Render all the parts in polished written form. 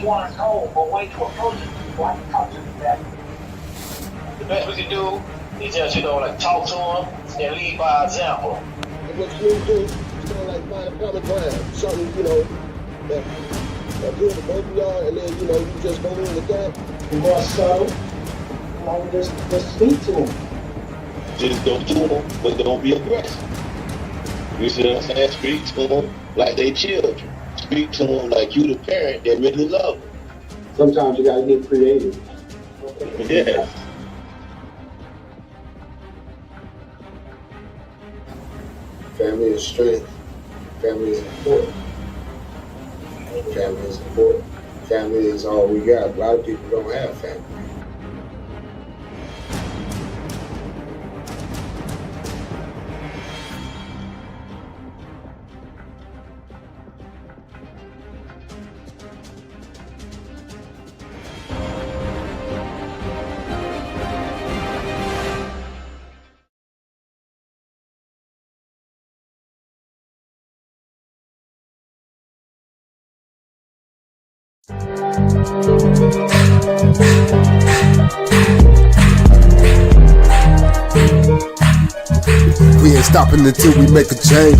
want to know a way to approach it before I can talk to them better. The best we can do is just, like talk to them and lead by example. And what you do is kind of like find a common ground, something, that's good for both of y'all, and then, you just go in with that. And more so, just speak to them. Just go to them, but don't be aggressive. You see what I'm saying? Speak to them like they children. Speak to them like you the parent that really love them. Sometimes you gotta get creative. Yes. Family is strength. Family is important. Family is important. Family is all we got. A lot of people don't have family. We ain't stopping until we make a change.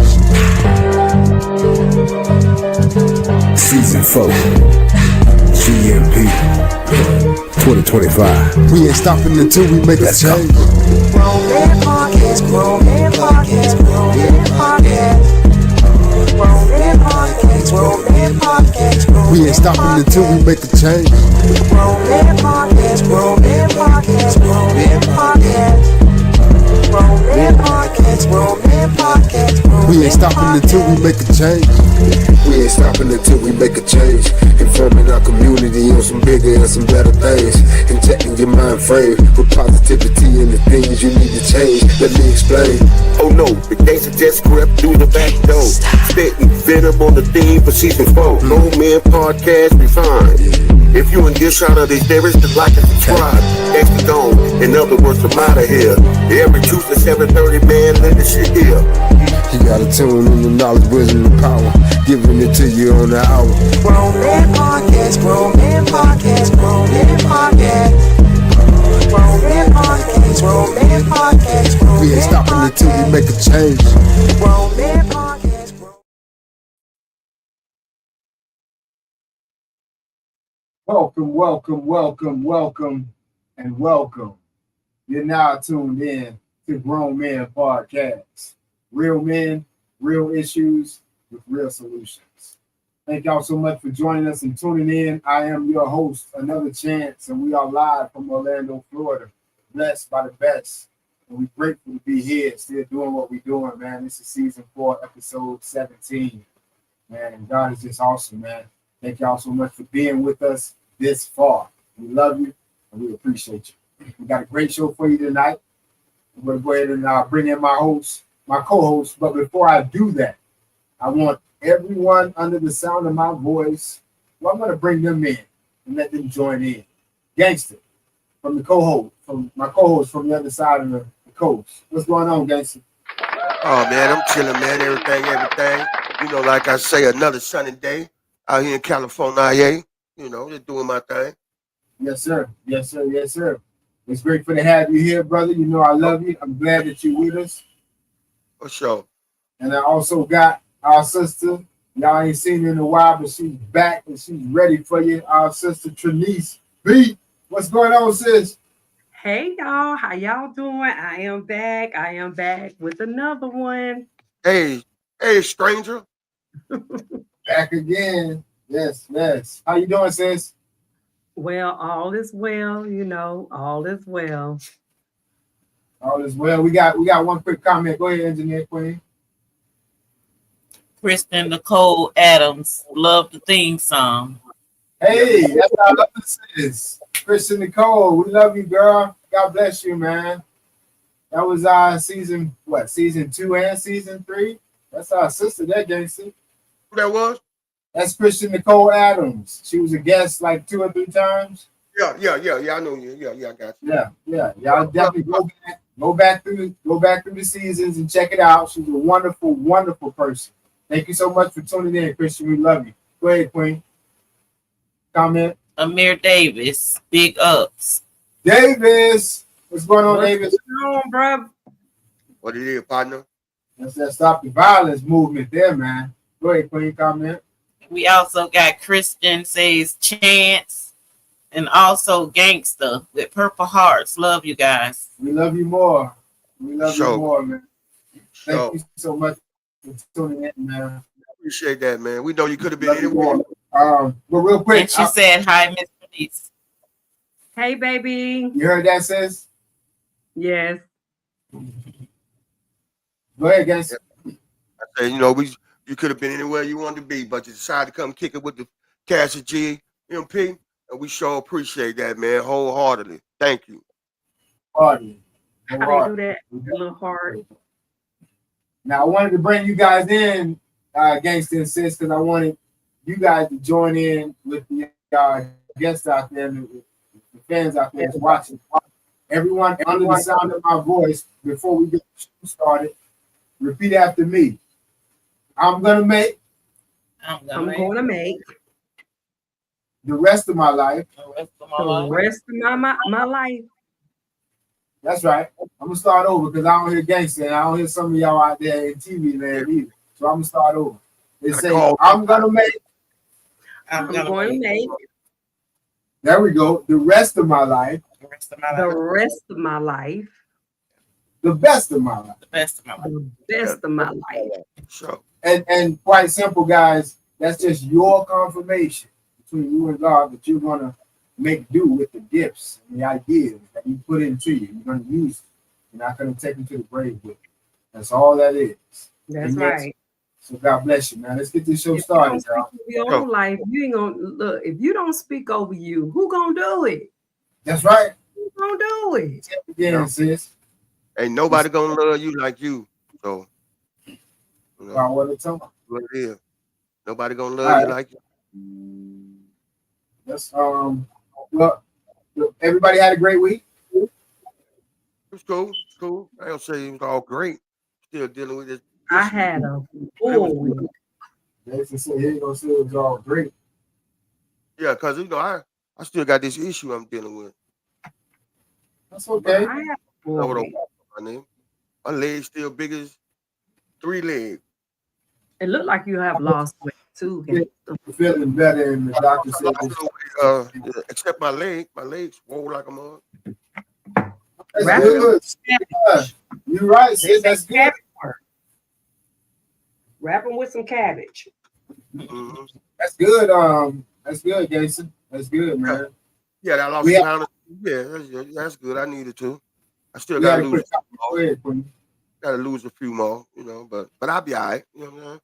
Season 4 GMP 2025. We ain't stopping until we make a change. Grown Man Podcast, Grown Man Podcast, Grown Man Podcast. Grown Man Podcast, Grown Man Podcast. We ain't stopping until we make a change. Grown Man Podcast, Grown Man Podcast, Grown Man Podcast. Grown Man Podcast, Grown Man Podcast. We ain't stopping until we make a change. We ain't stopping until we make a change. Informing our community on some bigger and some better things. Injecting your mind frame with positivity and the things you need to change. Let me explain. Oh no, the gangster just crept through the back door. Spitting venom on the theme for season 4. Grown Man Podcast refined. If you in this out of these lyrics, then like and subscribe. Gangsta gone. In other words, I'm out of here. Every Tuesday 7:30, man, let this shit here. You gotta tune in the knowledge, wisdom, and power. Giving it to you on the hour. Grown Man Podcast, Grown Man Podcast, Grown Man Podcast. Grown Man Podcast, Grown Man Podcast, Grown Man Podcast. We ain't stopping until we make a change. Grown Man Podcast, Grown. Welcome, and welcome. You're now tuned in to Grown Man Podcast. Real men, real issues with real solutions. Thank y'all so much for joining us and tuning in. I am your host, Another Chance, and we are live from Orlando, Florida. Blessed by the best. And we're grateful to be here, still doing what we're doing, man. This is season 4, episode 17. Man, and God is just awesome, man. Thank y'all so much for being with us this far. We love you and we appreciate you. We got a great show for you tonight. I'm going to go ahead and bring in my co-host. But before I do that, I want everyone under the sound of my voice, I'm going to bring them in and let them join in. Gangster, from my co-host from the other side of the coast. What's going on, Gangster? Oh man, I'm chilling, man. Everything. Like I say, another sunny day out here in California. Just doing my thing. Yes, sir. It's grateful to have you here, brother. You know I love you. I'm glad that you're with us. For sure. And I also got our sister. Y'all ain't seen her in a while, but she's back and she's ready for you. Our sister, Trinice B. What's going on, sis? Hey, y'all. How y'all doing? I am back with another one. Hey, stranger. Back again. Yes. How you doing, sis? Well, all is well, all is well. All is well. We got one quick comment. Go ahead, Engineer Queen. Kristen Nicole Adams, love the theme song. Hey, that's our other sis. Kristen Nicole, we love you, girl. God bless you, man. That was our season 2 and season 3? That's our sister, that gangster. Who that was? That's Kristen Nicole Adams. She was a guest like 2 or 3 times. Yeah, I know you. Yeah, I got you. Yeah. Y'all definitely go back through the seasons and check it out. She's a wonderful, wonderful person. Thank you so much for tuning in, Christian. We love you. Go ahead, Queen. comment? Amir Davis, big ups. Davis, what's going on, Davis? Going on, bro? What it is, partner? That's that Stop the Violence movement there, man. Go ahead, Queen, comment. We also got Christian says Chance and also Gangster with Purple Hearts. Love you guys. We love you more. We love you Sure. more, man. Thank Sure. you so much for tuning in, man. Appreciate that, man. We know you could have been Love you anywhere. more. But real quick, And she said hi, Miss Felice. Hey, baby. you heard that, sis? Yes. Go ahead, guys. I say, you know, you could have been anywhere you wanted to be, but you decided to come kick it with the Cash G MP, and we sure appreciate that, man, wholeheartedly. Thank you. Party. How they do that? A little hard. Now, I wanted to bring you guys in, Gangsta and Sis, because I wanted you guys to join in with the guests out there, and the fans out there that's watching. Everyone under the sound of my voice, before we get started, repeat after me. I'm going to make the rest of my life. The rest of my life. That's right. I'm going to start over because I don't hear Gangsta, and I don't hear some of y'all out there in TV land either. So I'm going to start over. They say, I'm going to make. I'm going to make. There we go. The rest of my life. The rest of my life. The best of my life. The best of my life. The best of my life. Sure. And quite simple, guys. That's just your confirmation between you and God that you're going to make do with the gifts and the ideas that He put into you. You're going to use it. You're not going to take them to the grave with it. That's all that is. That's Amen. right. So God bless you, man. Let's get this show started, y'all. Your own life, you ain't gonna look. If you don't speak over you, who gonna do it? That's right. Who gonna do it? Again, sis. Ain't nobody gonna love you like you. So, you know, What it's on. what it is. Nobody gonna love you like you. That's well, everybody had a great week. It's cool. It's cool. I don't say it was all great. Still dealing with this. I had a full week. Jason said he ain't gonna say it was all great. Yeah, because you know I still got this issue I'm dealing with. That's okay. I had a I full don't week. know my name. My leg's still big as 3 legs. It looked like you have lost weight too. You're feeling better, and the doctor said this. Except my legs swole like a mug. That's good. Yeah, you're right, sis. That's good. Wrap them with some cabbage. Mm-hmm. That's good. That's good, Jason. That's good, man. Yeah, that lost pound. Yeah, that's good. I needed to. I still gotta lose. Gotta lose a few more, you know. But I'll be all right. You know what I'm saying? I'm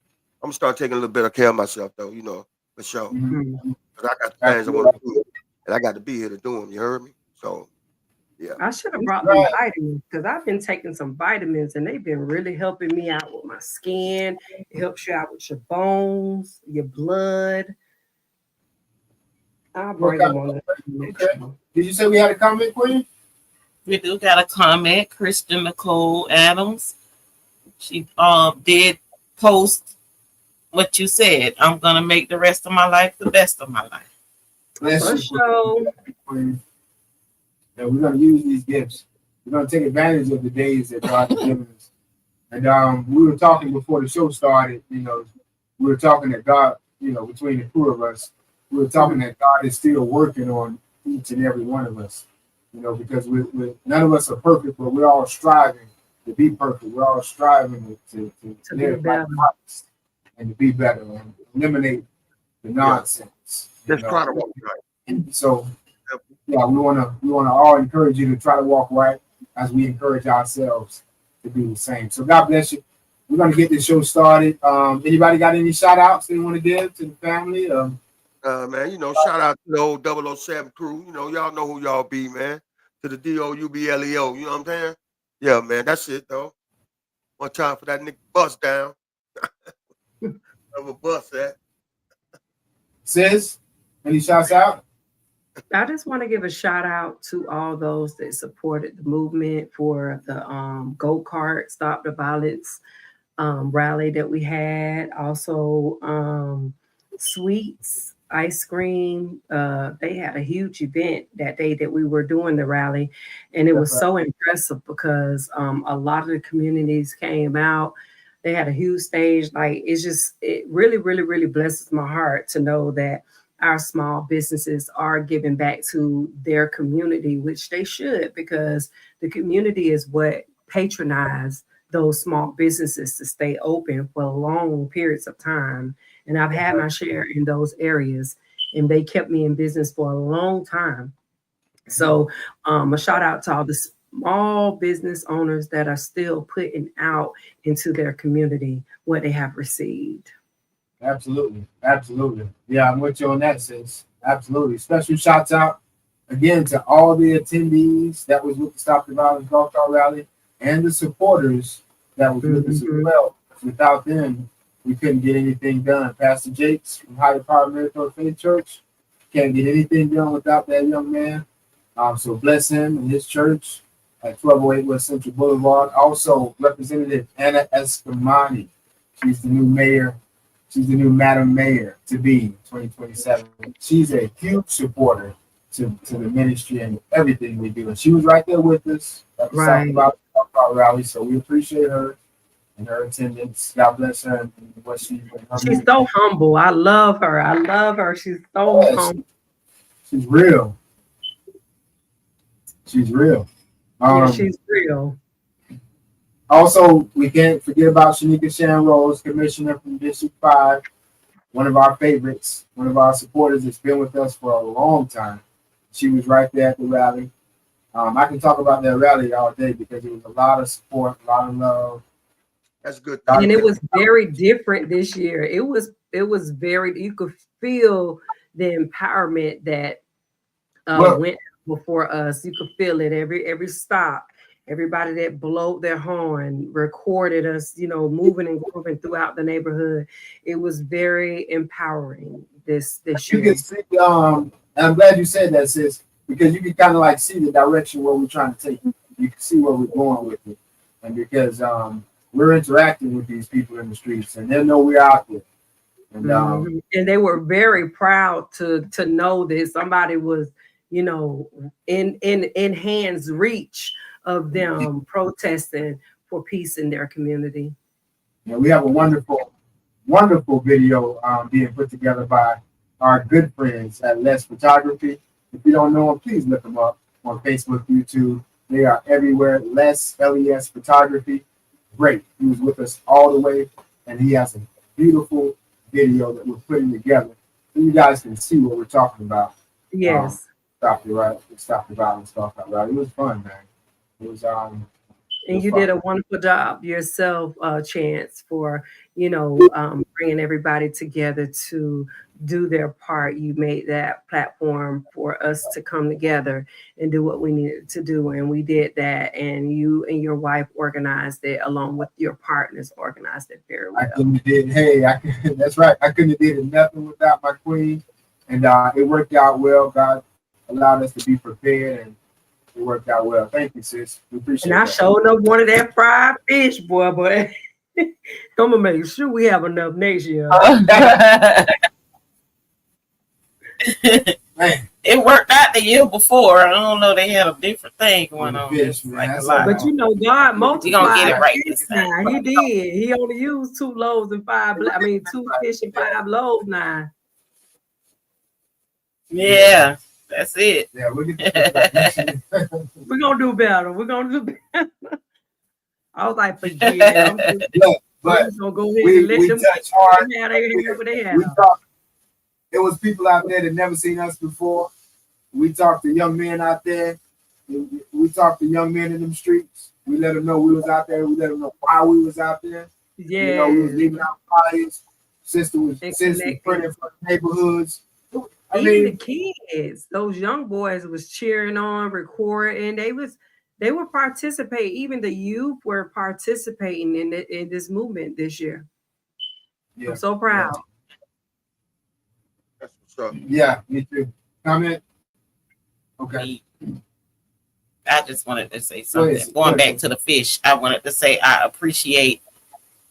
gonna start taking a little better care of myself, though. You know, for sure. Mm-hmm. But I got things I want to do, and I got to be here to do them. You heard me? So, yeah. I should have brought them vitamins because I've been taking some vitamins and they've been really helping me out with my skin. It helps you out with your bones, your blood. I'll bring them on the next one. Did you say we had a comment for you? We do got a comment. Kristen Nicole Adams. She did post what you said. I'm gonna make the rest of my life the best of my life. Bless you. And we're gonna use these gifts. We're gonna take advantage of the days that God has given us. And we were talking before the show started. You know, we were talking that God, you know, between the two of us, we were talking that God is still working on each and every one of us. You know, because we none of us are perfect, but we're all striving to be perfect. We're all striving to live like Christ and to be better and eliminate the nonsense. Just try to walk right. So, yeah, we wanna all encourage you to try to walk right as we encourage ourselves to do the same. So God bless you. We're gonna get this show started. Anybody got any shout outs they want to give to the family? Man, you know, shout out to the old 007 crew. You know, y'all know who y'all be, man. To the DOUBLEO, you know what I'm saying? Yeah, man, that's it, though. One time for that nigga bust down. Of a bust that. Sis, any shouts out? I just want to give a shout out to all those that supported the movement for the go-kart Stop the Violence rally that we had. Also, Sweets ice cream. They had a huge event that day that we were doing the rally, and it was so impressive because a lot of the communities came out. They had a huge stage. Like it really, really, really blesses my heart to know that our small businesses are giving back to their community, which they should, because the community is what patronize those small businesses to stay open for long periods of time. And I've had my share in those areas, and they kept me in business for a long time. So a shout out to all the small business owners that are still putting out into their community what they have received. Absolutely. Absolutely. Yeah, I'm with you on that, sis. Absolutely. Special shouts out again to all the attendees that was with the Stop the Violence Golf Cart Rally and the supporters that was with us as well. Without them, we couldn't get anything done. Pastor Jakes from Higher Power Miracle Faith Church can't get anything done without that young man. So bless him and his church at 1208 West Central Boulevard. Also, Representative Anna Escamani. She's the new mayor. She's the new Madam Mayor to be 2027. She's a huge supporter to the ministry and everything we do. And she was right there with us at the South about rally. So we appreciate her and her attendance. God bless her and what she's so humble. I love her. I love her. She's so humble. She's real. She's real. She's real. Also, we can't forget about Shanika Sharon Rose, Commissioner from District 5, one of our favorites, one of our supporters that's been with us for a long time. She was right there at the rally. I can talk about that rally all day because it was a lot of support, a lot of love. That's good. And it was very different this year. It was very, you could feel the empowerment that went before us. You could feel it every stop. Everybody that blowed their horn recorded us, moving and grooving throughout the neighborhood. It was very empowering this year. You can see, and I'm glad you said that, sis, because you can kind of like see the direction where we're trying to take it. You can see where we're going with it. And because we're interacting with these people in the streets and they know we're out there. And, and they were very proud to know that somebody was, in hands reach of them protesting for peace in their community. Yeah, we have a wonderful, wonderful video being put together by our good friends at Les Photography. If you don't know them, please look them up on Facebook, YouTube. They are everywhere. Les, LES Photography. Great. He was with us all the way, and he has a beautiful video that we're putting together so you guys can see what we're talking about. Yes. Stop the violence, talk about it. It was fun, man. It was and you did a wonderful job yourself, Chance, for bringing everybody together to do their part. You made that platform for us to come together and do what we needed to do, and we did that. And you and your wife organized it, along with your partners, organized it very well. That's right. I couldn't have did nothing without my queen, and it worked out well. God allowed us to be prepared, and it worked out well. Thank you, sis. We appreciate it. And I showed up one of that fried fish, boy, but I'm gonna make sure we have enough next year. It worked out the year before. I don't know, they had a different thing going on. Fish, but God multiplied. You gonna get it right this time. He did. He only used 2 loaves and 5. 2 fish and 5 loaves now. Yeah. That's it. Yeah, we're gonna do better. We're gonna do better. I was like, yeah, but gonna go ahead and let we them touch hard. It was people out there that never seen us before. We talked to young men out there. We talked to young men in them streets. We let them know we was out there. We let them know why we was out there. Yeah, we was leaving out flyers. Sister was putting for neighborhoods. Even the kids, those young boys was cheering on, recording. They were participating. Even the youth were participating in this movement this year. Yeah. I'm so proud. That's what's up. Yeah, me too. Comment? Okay. I just wanted to say something. Going back to the fish, I wanted to say I appreciate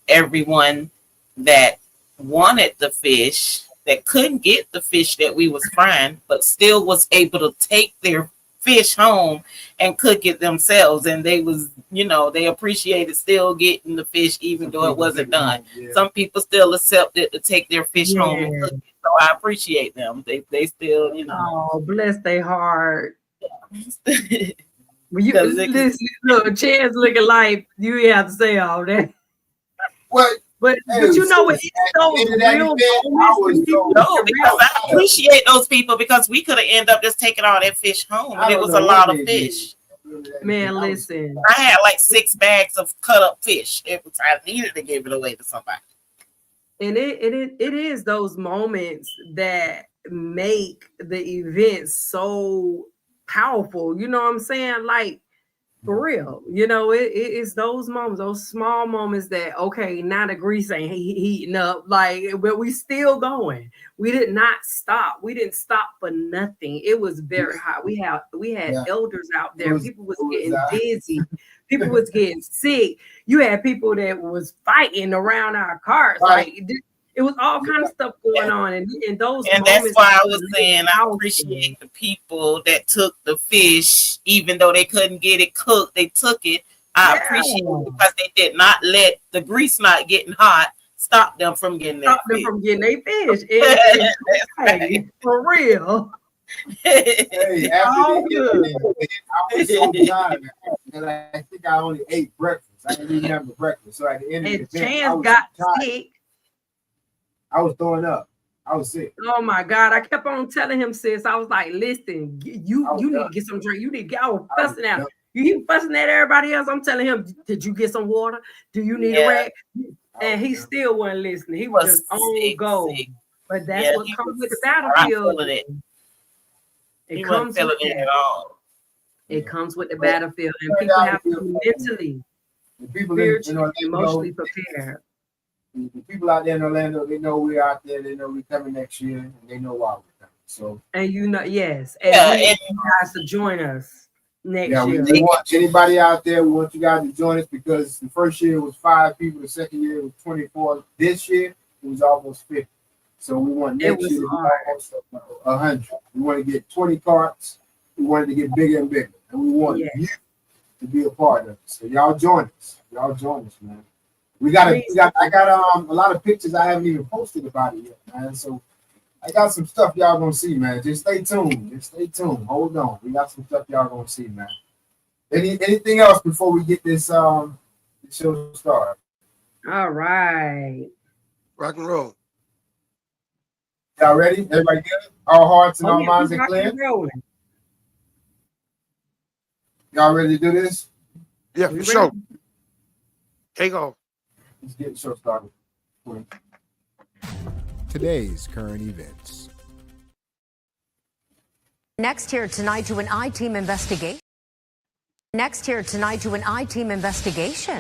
everyone that wanted the fish that couldn't get the fish that we was frying, but still was able to take their fish home and cook it themselves. And they was, they appreciated still getting the fish, even though it wasn't done. Yeah. Some people still accepted to take their fish home and cook it. So I appreciate them. They still, Oh, bless their heart. Yeah. Well, you listen, look, Chance looking like you have to say all that. What? But you know what? I appreciate those people because we could have ended up just taking all that fish home, and it was a lot of fish. Man, listen, I had like 6 bags of cut up fish. I needed to give it away to somebody. And it is those moments that make the event so powerful. You know what I'm saying? Like, for real, it's those moments, those small moments that, okay, now the grease ain't heating up, like, but we still going. We did not stop. We didn't stop for nothing. It was very hot. We had elders out there. People was getting dizzy. People was getting sick. You had people that was fighting around our cars. Like, it was all kind of stuff going on, and those. And that's why I was saying I appreciate the people that took the fish, even though they couldn't get it cooked. They took it. I appreciate it because they did not let the grease not getting hot stop them from getting their fish. From getting their fish. For real. Hey, after good. I was so tired, and I think I only ate breakfast. I didn't even have breakfast. So at the end of the event, Chance got sick. I was throwing up. I was sick. Oh my God. I kept on telling him, sis. I was like, listen, you need to get some drink. You need to get, I was fussing out. You fussing at everybody else. I'm telling him, did you get some water? Do you need a rag? And he still wasn't listening. He was just on go. But that's what comes with the battlefield. It comes with it at all. It comes with the battlefield. And people have to be mentally, spiritually, emotionally prepared. The people out there in Orlando, they know we're out there. They know we're coming next year, and they know why we're coming. So, and yes, and you guys to join us next year. We want anybody out there. We want you guys to join us because the first year was 5 people, the second year was 24. This year it was almost 50. So we want next year to be almost 100. We want to get 20 carts. We want it to get bigger and bigger, and we want you to be a part of it. So y'all join us. Y'all join us, man. I got a lot of pictures I haven't even posted about it yet, man. So I got some stuff y'all gonna see, man. Just stay tuned. Hold on. We got some stuff y'all gonna see, man. Anything else before we get this show started? All right. Rock and roll. Y'all ready? Everybody good? All hearts and all minds are clear? Y'all ready to do this? Yeah, for sure. Take off. Let's get the show started. Today's current events. Next here tonight to an I-team investigation.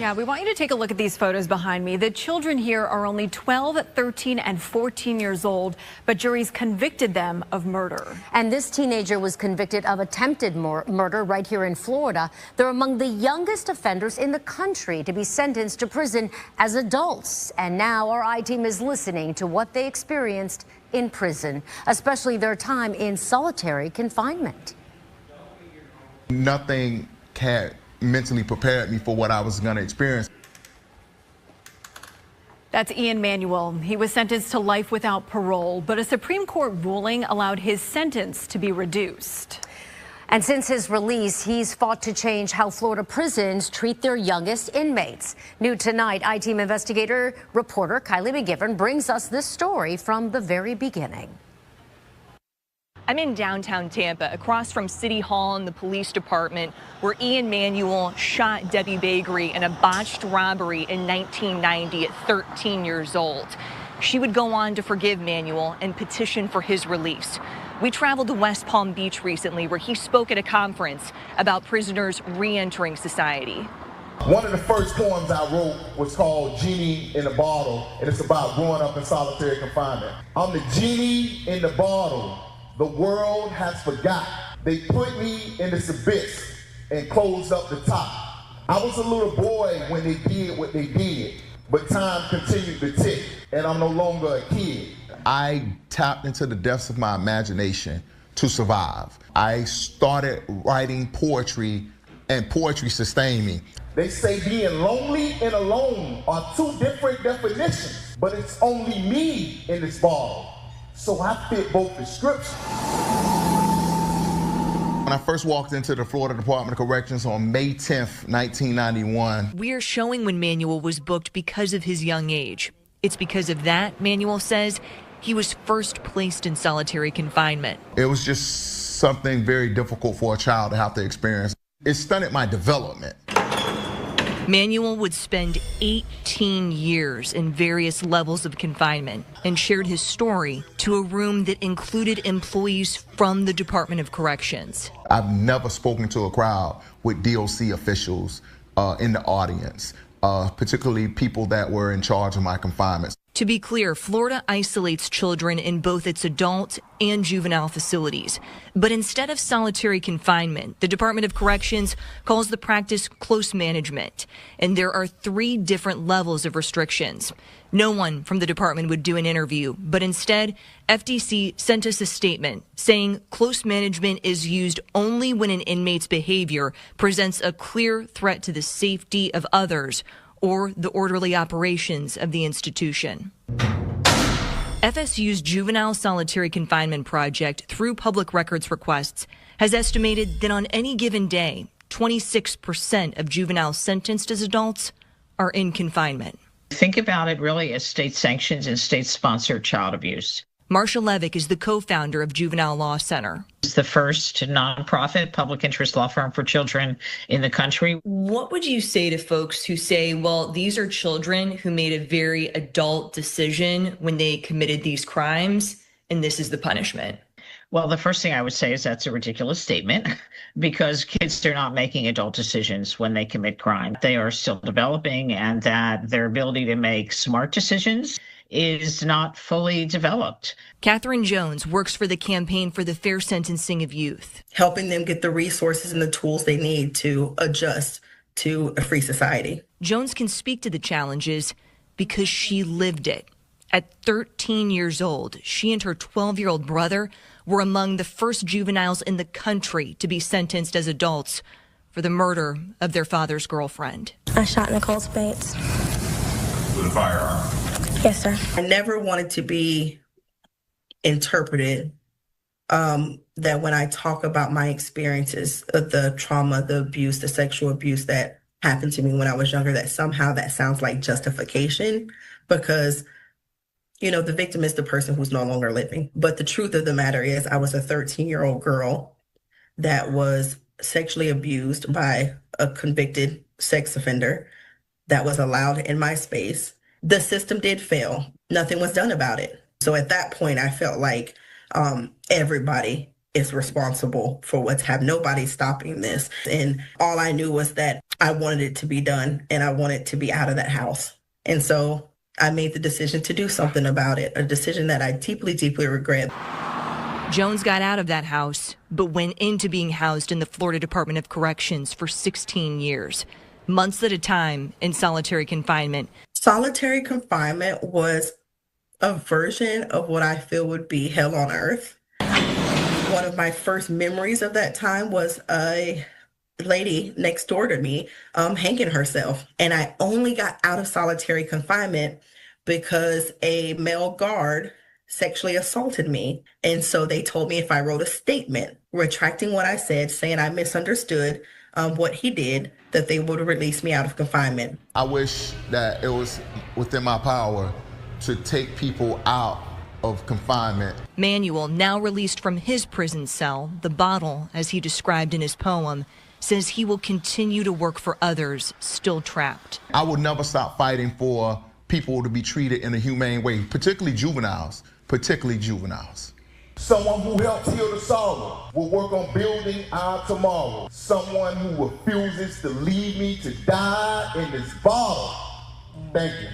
Yeah, we want you to take a look at these photos behind me. The children here are only 12, 13, and 14 years old, but juries convicted them of murder. And this teenager was convicted of attempted murder right here in Florida. They're among the youngest offenders in the country to be sentenced to prison as adults. And now our I-team is listening to what they experienced in prison, especially their time in solitary confinement. Nothing had mentally prepared me for what I was going to experience. That's Manuel. He was sentenced to life without parole, but a Supreme Court ruling allowed his sentence to be reduced. And since his release, he's fought to change how Florida prisons treat their youngest inmates. New tonight, I-team investigator reporter Kylie McGivern brings us this story from the very beginning. I'm in downtown Tampa, across from City Hall and the police department, where Manuel shot Debbie Bakery in a botched robbery in 1990 at 13 years old. She would go on to forgive Manuel and petition for his release. We traveled to West Palm Beach recently, where he spoke at a conference about prisoners re-entering society. One of the first poems I wrote was called Genie in the Bottle, and it's about growing up in solitary confinement. I'm the genie in the bottle. The world has forgot. They put me in this abyss and closed up the top. I was a little boy when they did what they did. But time continued to tick, and I'm no longer a kid. I tapped into the depths of my imagination to survive. I started writing poetry, and poetry sustained me. They say being lonely and alone are two different definitions, but it's only me in this bottle, so I fit both descriptions. When I first walked into the Florida Department of Corrections on May 10th, 1991. We are showing when Manuel was booked because of his young age. It's because of that, Manuel says, he was first placed in solitary confinement. It was just something very difficult for a child to have to experience. It stunted my development. Manuel would spend 18 years in various levels of confinement and shared his story to a room that included employees from the Department of Corrections. I've never spoken to a crowd with DOC officials in the audience, particularly people that were in charge of my confinement. To be clear, Florida isolates children in both its adult and juvenile facilities. But instead of solitary confinement, the Department of Corrections calls the practice close management. And there are 3 different levels of restrictions. No one from the department would do an interview, but instead, FDC sent us a statement saying close management is used only when an inmate's behavior presents a clear threat to the safety of others or the orderly operations of the institution. FSU's Juvenile Solitary Confinement Project, through public records requests, has estimated that on any given day, 26% of juveniles sentenced as adults are in confinement. Think about it really as state-sanctioned and state-sponsored child abuse. Marsha Levick is the co-founder of Juvenile Law Center. It's the first nonprofit public interest law firm for children in the country. What would you say to folks who say, well, these are children who made a very adult decision when they committed these crimes, and this is the punishment? Well, the first thing I would say is that's a ridiculous statement because kids are not making adult decisions when they commit crime. They are still developing, and that their ability to make smart decisions is not fully developed. Catherine Jones works for the Campaign for the Fair Sentencing of Youth. Helping them get the resources and the tools they need to adjust to a free society. Jones can speak to the challenges because she lived it. At 13 years old, she and her 12-year-old brother were among the first juveniles in the country to be sentenced as adults for the murder of their father's girlfriend. I shot Nicole Spates. With a firearm? Yes, sir. I never wanted to be interpreted that when I talk about my experiences of the trauma, the abuse, the sexual abuse that happened to me when I was younger, that somehow that sounds like justification because, you know, the victim is the person who's no longer living. But the truth of the matter is I was a 13-year-old girl that was sexually abused by a convicted sex offender that was allowed in my space. The system did fail. Nothing was done about it. So at that point, I felt like everybody is responsible for what's happened. Nobody's stopping this. And all I knew was that I wanted it to be done and I wanted to be out of that house. And so I made the decision to do something about it, a decision that I deeply, deeply regret. Jones got out of that house, but went into being housed in the Florida Department of Corrections for 16 years, months at a time in solitary confinement. Solitary confinement was a version of what I feel would be hell on earth. One of my first memories of that time was a lady next door to me hanging herself. And I only got out of solitary confinement because a male guard sexually assaulted me. And so they told me if I wrote a statement retracting what I said, saying I misunderstood what he did, that they would release me out of confinement. I wish that it was within my power to take people out of confinement. Manuel, now released from his prison cell, the bottle, as he described in his poem, says he will continue to work for others still trapped. I will never stop fighting for people to be treated in a humane way, particularly juveniles. Someone who helps heal the sorrow will work on building our tomorrow. Someone who refuses to leave me to die in this bottle. Thank you.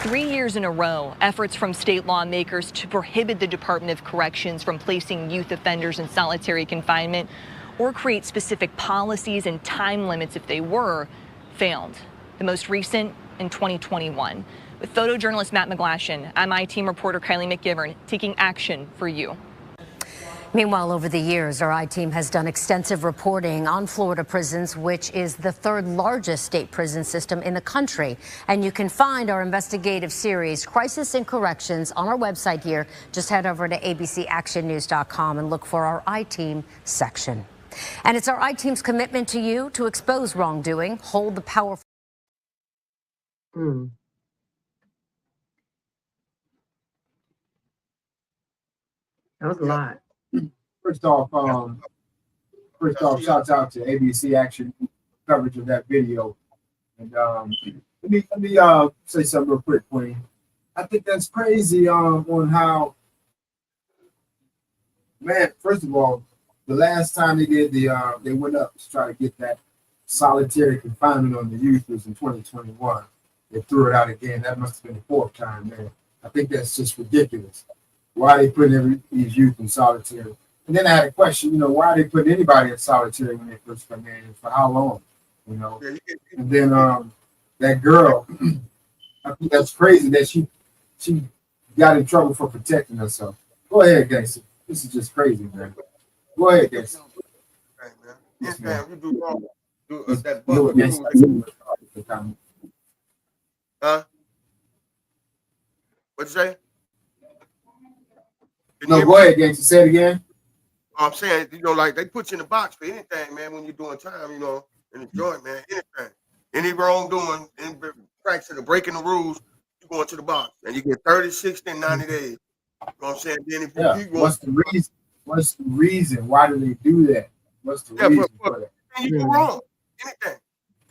3 years in a row, efforts from state lawmakers to prohibit the Department of Corrections from placing youth offenders in solitary confinement or create specific policies and time limits if they were, failed. the most recent in 2021. With photojournalist Matt McGlashan, I'm I-Team reporter Kylie McGivern, taking action for you. Meanwhile, over the years, our I-Team has done extensive reporting on Florida prisons, which is the third largest state prison system in the country. And you can find our investigative series, Crisis in Corrections, on our website here. Just head over to abcactionnews.com and look for our I-Team section. And it's our I-Team's commitment to you to expose wrongdoing, hold the powerful. Mm. That was a lot. First off, shouts out to ABC Action coverage of that video. And let me say something real quick, Queen. I think that's crazy on how, man. First of all, the last time they did they went up to try to get that solitary confinement on the youth was in 2021. They threw it out again. That must have been the fourth time, man. I think that's just ridiculous. Why are they putting these youth in solitary? And then I had a question, why are they putting anybody in solitary when they first come in? For how long? And then that girl, I think that's crazy that she got in trouble for protecting herself. Go ahead, Gacy. This is just crazy, man. Go ahead, Gacy. Yes, man. You do wrong. That huh? What'd you say? No, go ahead, Gacy. Say it again. I'm saying, like they put you in the box for anything, man, when you're doing time, in the joint, man, anything. Any wrongdoing, any infraction or breaking the rules, you go into the box. And you get 30, 60, and 90 days. You know what I'm saying? Then if you keep going, What's the reason? Why do they do that? What's the reason for that? And you do wrong. Anything.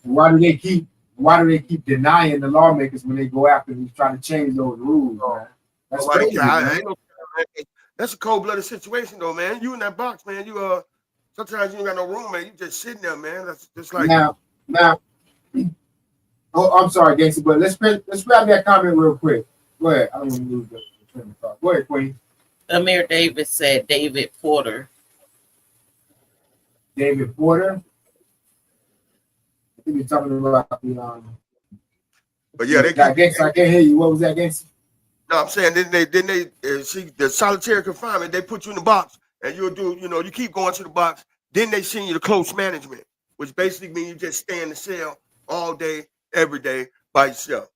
Why do they keep denying the lawmakers when they go after and try to change those rules, man? That's crazy, man. That's a cold-blooded situation, though, man. You in that box, man. You sometimes you ain't got no room, man. You just sitting there, man. That's just like now. Oh, I'm sorry, Gacy, but let's grab that comment real quick. Go ahead. I don't want to lose the train of thought. Go ahead, Queen. Amir Davis said David Porter. David Porter. I think you're talking about the But yeah, I can't hear you. What was that, Gacy? No, I'm saying then they see the solitary confinement. They put you in the box, and you'll do. You keep going to the box. Then they send you to close management, which basically means you just stay in the cell all day, every day by yourself.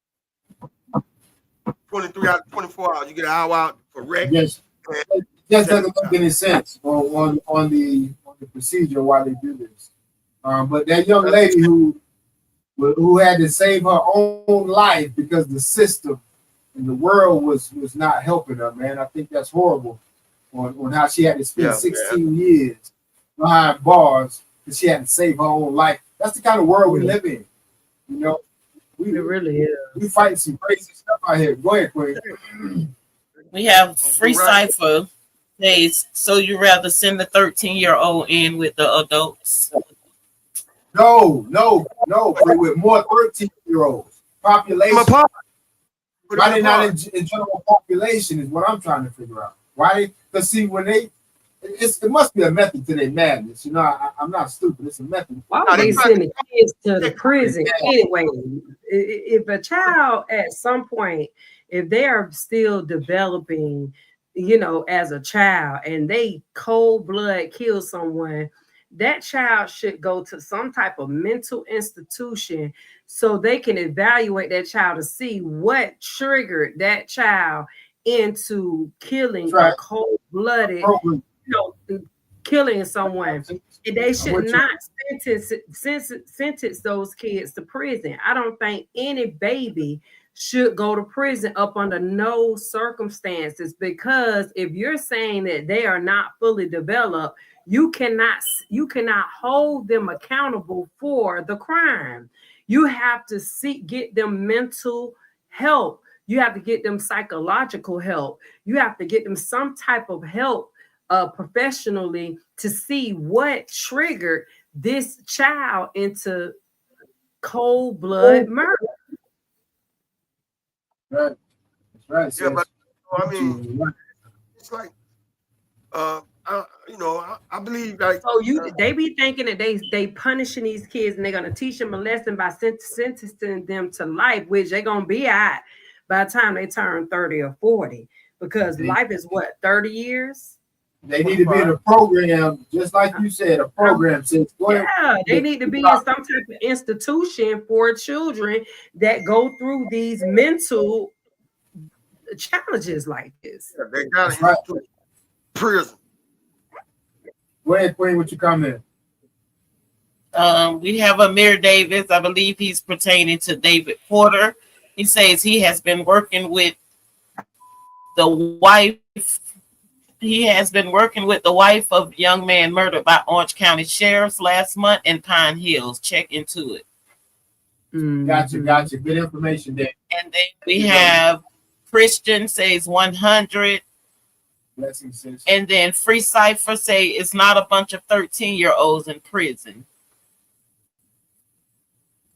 23 hours, 24 hours. You get an hour out for rest. Yes, it just doesn't make any sense on the procedure why they do this. But that young lady who had to save her own life because the system and the world was not helping her, man. I think that's horrible on how she had to spend 16 years behind bars because she had to save her own life. That's the kind of world we live in. It really is. We fighting some crazy stuff out here. Go ahead, Queen. We have free cipher days, so you rather send the 13-year-old in with the adults? No. With more 13-year-olds population. Why they not in general population is what I'm trying to figure out. Why? Because see, when it must be a method to their madness. I'm not stupid. It's a method. Why would they send the kids to the prison anyway? If a child at some point, if they are still developing, as a child, and they cold blood kill someone, that child should go to some type of mental institution so they can evaluate that child to see what triggered that child into killing a cold-blooded, killing someone. And they should not sentence those kids to prison. I don't think any baby should go to prison up under no circumstances, because if you're saying that they are not fully developed, you cannot hold them accountable for the crime. You have to get them mental help. You have to get them psychological help. You have to get them some type of help professionally to see what triggered this child into cold blood murder. Right. That's right. Yeah, but I mean, it's like I I believe like. So they be thinking that they punishing these kids and they're gonna teach them a lesson by sentencing them to life, which they're gonna be at by the time they turn 30 or 40, because life is what, 30 years. They need to be in a program, just like you said, a program. Yeah, they need to be in some type of institution for children that go through these mental challenges like this. Yeah, they got to prison. Go ahead, Queen, what you comment? We have Amir Davis. I believe he's pertaining to David Porter. He says he has been working with the wife. He has been working with the wife of young man murdered by Orange County sheriffs last month in Pine Hills. Check into it. Gotcha. Good information there. And then we have Christian says 100. Blessings, sis. And then Free Cipher say it's not a bunch of 13-year-olds in prison.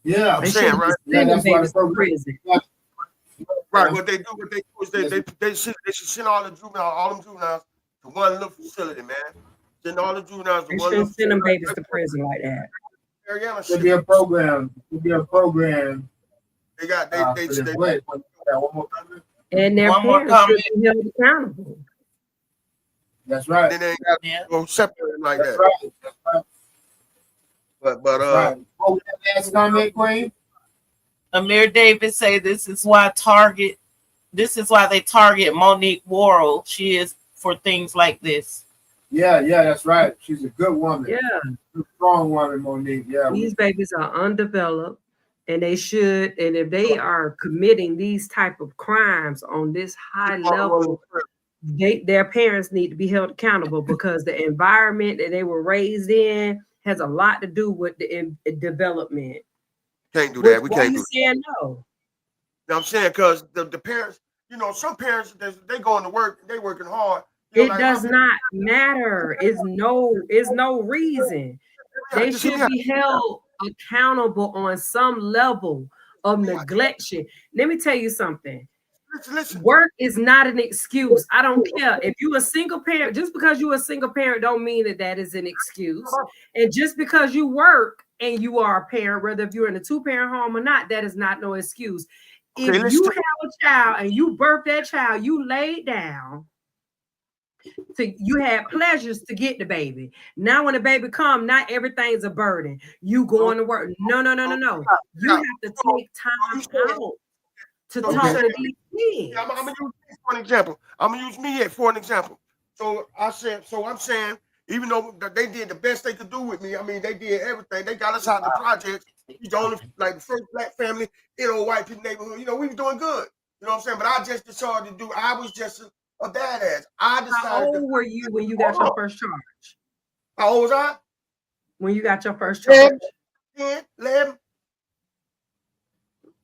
Yeah, I'm saying, right? Yeah, that's why the prison. Right. What they do is they should send all them juveniles to one little facility, man. Send all the juveniles to one little facility. Send them babies to prison like that. Should be a program. They got one more comment. And their parents should be held accountable. That's right. Then they ain't got to go separate like that. That's right. But right. Oh, last comment, Queen. Amir Davis say this is why they target Monique Worrell. She is for things like this. Yeah, that's right. She's a good woman. Yeah. A strong woman, Monique. Yeah. These babies are undeveloped, and they should, and if they are committing these type of crimes on this high level, their parents need to be held accountable, because the environment that they were raised in has a lot to do with the development. Can't do that. We Why can't you do saying no? You know I'm saying? Because the parents, some parents, they going to work, they working hard. It does not matter. It's no reason. They should be held accountable on some level of neglection. Let me tell you something. Listen. Work is not an excuse. I don't care if you're a single parent. Just because you're a single parent don't mean that is an excuse. And just because you work and you are a parent, whether if you're in a 2-parent home or not, that is not no excuse. If you have a child and you birth that child, you laid down. You had pleasures to get the baby. Now when the baby comes, not everything's a burden. You going to work. No. You have to take time out to talk to these kids. I'm gonna use me for an example. I'm gonna use me for an example. So I'm saying, even though they did the best they could do with me, I mean, they did everything. They got us out of the projects. He's the only, the first black family in a white people neighborhood. We were doing good. You know what I'm saying? But I just decided to do. I was just a badass. I decided. How old were you when you got your first charge? How old was I? When you got your first charge? 10, 11.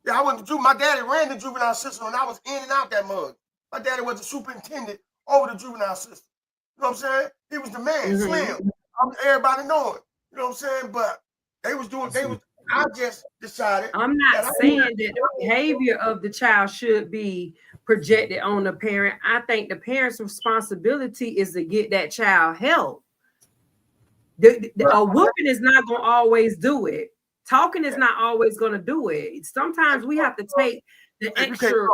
Yeah, I went to juvenile. My daddy ran the juvenile system, and I was in and out that mug. My daddy was the superintendent over the juvenile system. You know what I'm saying? He was the man, slim. Everybody know it. You know what I'm saying? But I just decided. I'm not saying that the behavior of the child should be projected on the parent. I think the parent's responsibility is to get that child help. A whooping is not going to always do it. Talking is not always going to do it. Sometimes we have to take the extra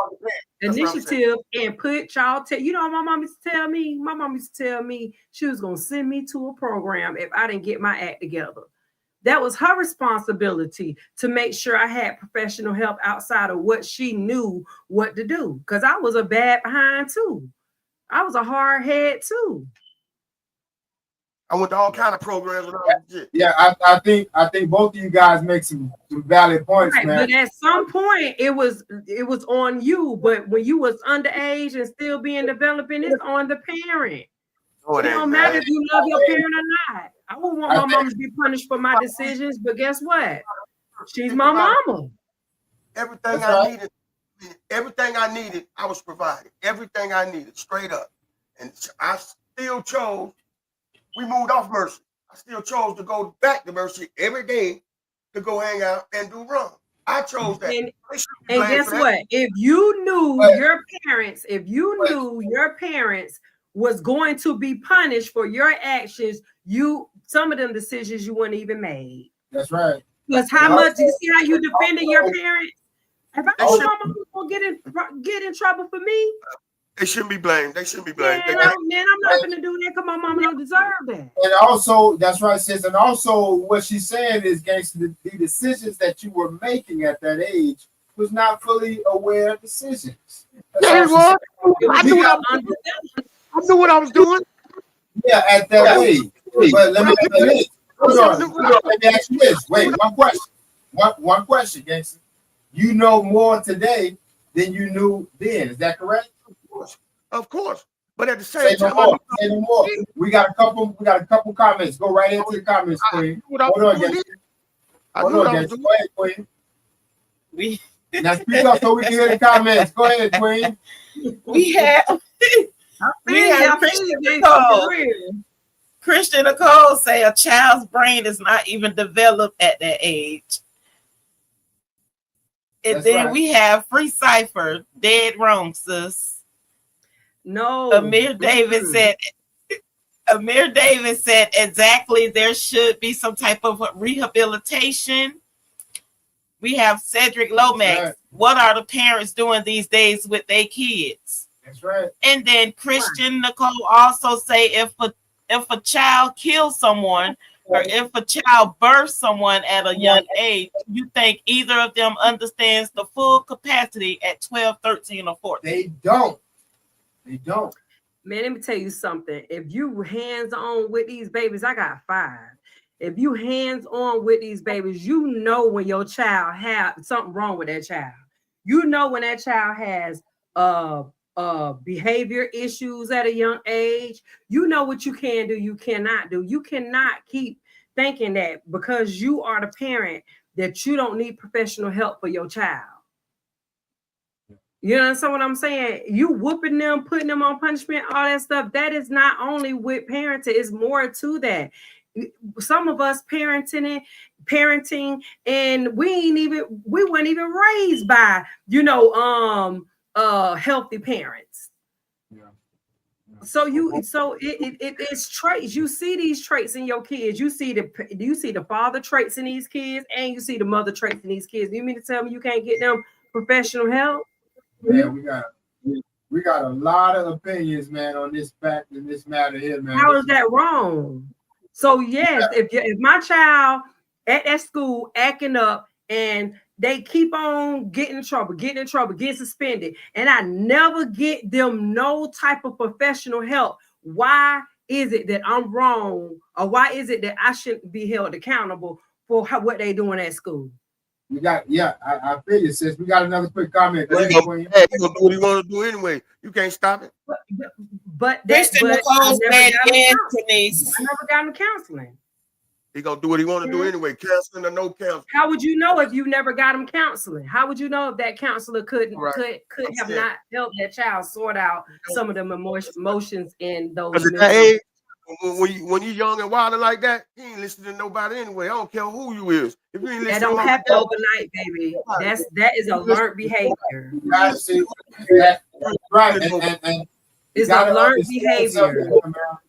initiative and put y'all. My mom used to tell me. My mom used to tell me she was going to send me to a program if I didn't get my act together. That was her responsibility to make sure I had professional help outside of what she knew what to do. Because I was a bad behind too. I was a hard head too. I went to all kind of programs. Yeah, I think both of you guys make some valid points, right, man. But at some point, it was on you. But when you was underage and still being developing, it's on the parent. It don't matter if you love your parent or not. I wouldn't want my mom to be punished for my decisions, but guess what? She's my mama. Everything I needed, I was provided. Everything I needed, straight up. And I still chose. We moved off Mercy. I still chose to go back to Mercy every day to go hang out and do wrong. I chose that. And guess what? If you knew your parents was going to be punished for your actions, some of them decisions you wouldn't even made. That's right. Because how much you see how you defending your parents? If I told my mama gonna get in trouble for me, they shouldn't be blamed. They shouldn't be blamed. Man, I'm not gonna do that because my mama don't deserve that. And also, that's right, sis. And also, what she's saying is, gangster, the decisions that you were making at that age was not fully aware decisions. Yeah, it was. I knew what I was doing. Yeah, at that age. But let me ask you this. Hold on. Let me ask you this. Wait, one question. One question, gangster. You know more today than you knew then. Is that correct? Of course. But at the same time, say no more. We got a couple comments. Go right into the comments, Queen. Hold on, gangster. Hold on, gangster. Go ahead, Queen. Now speak up so we can hear the comments. Go ahead, Queen. We have Christian Nicole say a child's brain is not even developed at that age. And then we have Free Cipher, dead wrong, sis. No. Amir David said exactly there should be some type of rehabilitation. We have Cedric Lomax. Right. What are the parents doing these days with their kids? That's right. And then Christian Nicole also say if a child kills someone or if a child births someone at a young age, you think either of them understands the full capacity at 12, 13, or 14? They don't. They don't. Man, let me tell you something. If you hands-on with these babies, I got 5. If you hands-on with these babies, you know when your child have something wrong with that child. You know when that child has behavior issues at a young age. You know what you can do, you cannot do. You cannot keep thinking that because you are the parent that you don't need professional help for your child. You understand what I'm saying? You whooping them, putting them on punishment, all that stuff. That is not only with parenting, it's more to that. Some of us parenting, and we weren't even raised by, healthy parents. Yeah. So it's traits. You see these traits in your kids. You see the father traits in these kids, and you see the mother traits in these kids. You mean to tell me you can't get them professional help? Man, we got a lot of opinions, man, on this fact and this matter here, man. How is that wrong? So yes, if my child at that school acting up and they keep on getting in trouble, getting suspended, and I never get them no type of professional help, why is it that I'm wrong, or why is it that I shouldn't be held accountable for what they doing at school? We got, I feel you, sis. We got another quick comment. He's gonna do what he want to do anyway. You can't stop it. But I never got him counseling. He gonna do what he want to do anyway, counseling or no counseling. How would you know if you never got him counseling? How would you know if that counselor could have not helped that child sort out some of them emotions in those? At that age, when you young and wild like that, you ain't listening to nobody anyway. I don't care who you is. If you ain't listening, that don't happen overnight, baby. That is a learned behavior. Right, and it's a learned behavior.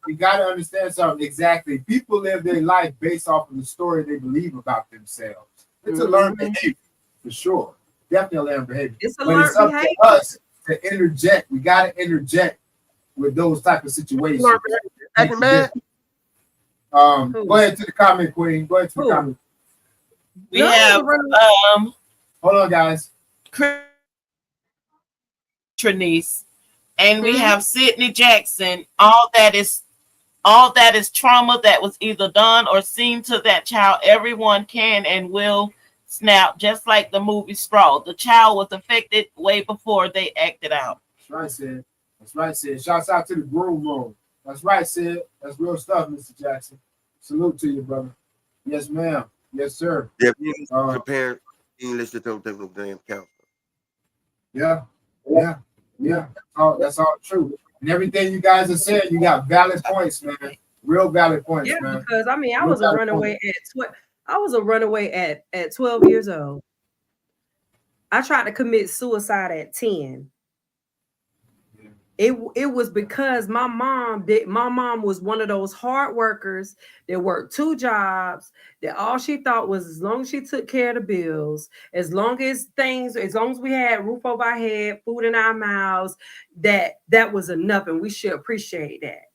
You got to understand something. Exactly. People live their life based off of the story they believe about themselves. It's a learned behavior, for sure. Definitely a learned behavior. It's up to us to interject. We got to interject with those type of situations. Man. Go ahead to the comment, Queen. Go ahead to the comment. We have hold on, guys. Trinice, and we have Sydney Jackson. All that is trauma that was either done or seen to that child. Everyone can and will snap, just like the movie Straw. The child was affected way before they acted out. That's right, Sid. That's right, Sid. Shouts out to the groom room. That's right, Sid. That's real stuff, Mr. Jackson. Salute to you, brother. Yes, ma'am. Yes, sir. Yeah, the parents ain't listening to them no damn counselor. Yeah. That's all true. And everything you guys are saying, you got valid points, man. Real valid points, man. Yeah, because I was a runaway at 12 years old. I tried to commit suicide at 10. It was because my mom was one of those hard workers that worked 2 jobs, that all she thought was as long as she took care of the bills, as long as we had roof over our head, food in our mouths, that was enough, and we should appreciate that.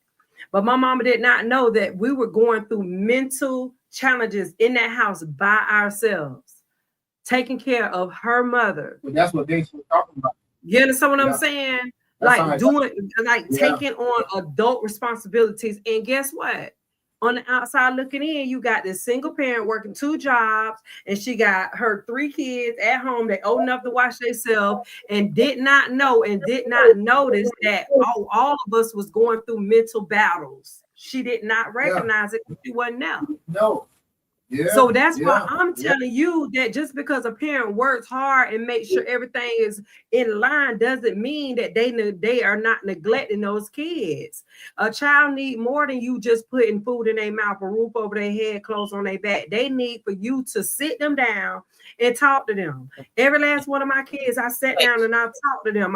But my mama did not know that we were going through mental challenges in that house by ourselves, taking care of her mother. But that's what they should talk about. You understand what I'm saying? Like taking on adult responsibilities. And guess what? On the outside looking in, you got this single parent working 2 jobs, and she got her 3 kids at home. They old enough to watch themselves, and did not know and did not notice that all of us was going through mental battles. She did not recognize it because she wasn't there. No. Yeah, so that's why I'm telling you that just because a parent works hard and makes sure everything is in line doesn't mean that they are not neglecting those kids. A child need more than you just putting food in their mouth, a roof over their head, clothes on their back. They need for you to sit them down and talk to them. Every last one of my kids, I sat down and I talked to them.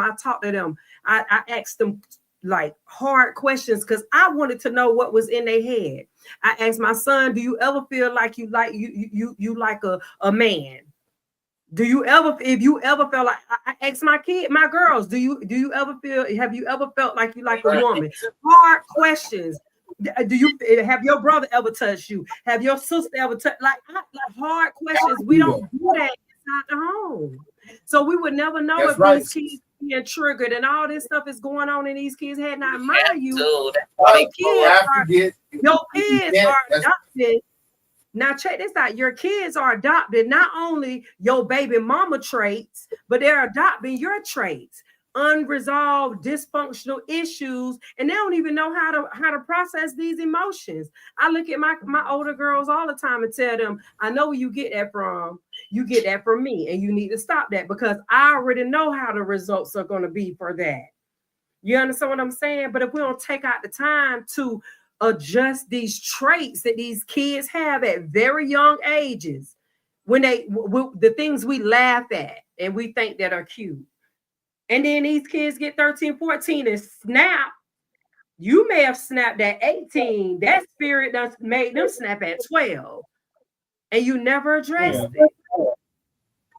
I asked them like hard questions because I wanted to know what was in their head. I asked my son, do you ever feel like you like a man? Do you ever, if you ever felt like, I asked my girls, have you ever felt like you like a woman? Hard questions. Have your brother ever touched you? Have your sister ever touched, like hard questions? We don't do that inside the home. So we would never know if these kids being triggered and all this stuff is going on, and these kids had not mind you. Your kids are adopted. Now check this out. Your kids are adopted not only your baby mama traits, but they're adopting your traits, unresolved dysfunctional issues, and they don't even know how to process these emotions. I look at my older girls all the time and tell them, I know where you get that from. You get that from me, and you need to stop that because I already know how the results are going to be for that. You understand what I'm saying? But if we don't take out the time to adjust these traits that these kids have at very young ages, when the things we laugh at and we think that are cute, and then these kids get 13, 14 and snap. You may have snapped at 18. That spirit done made them snap at 12. And you never addressed it.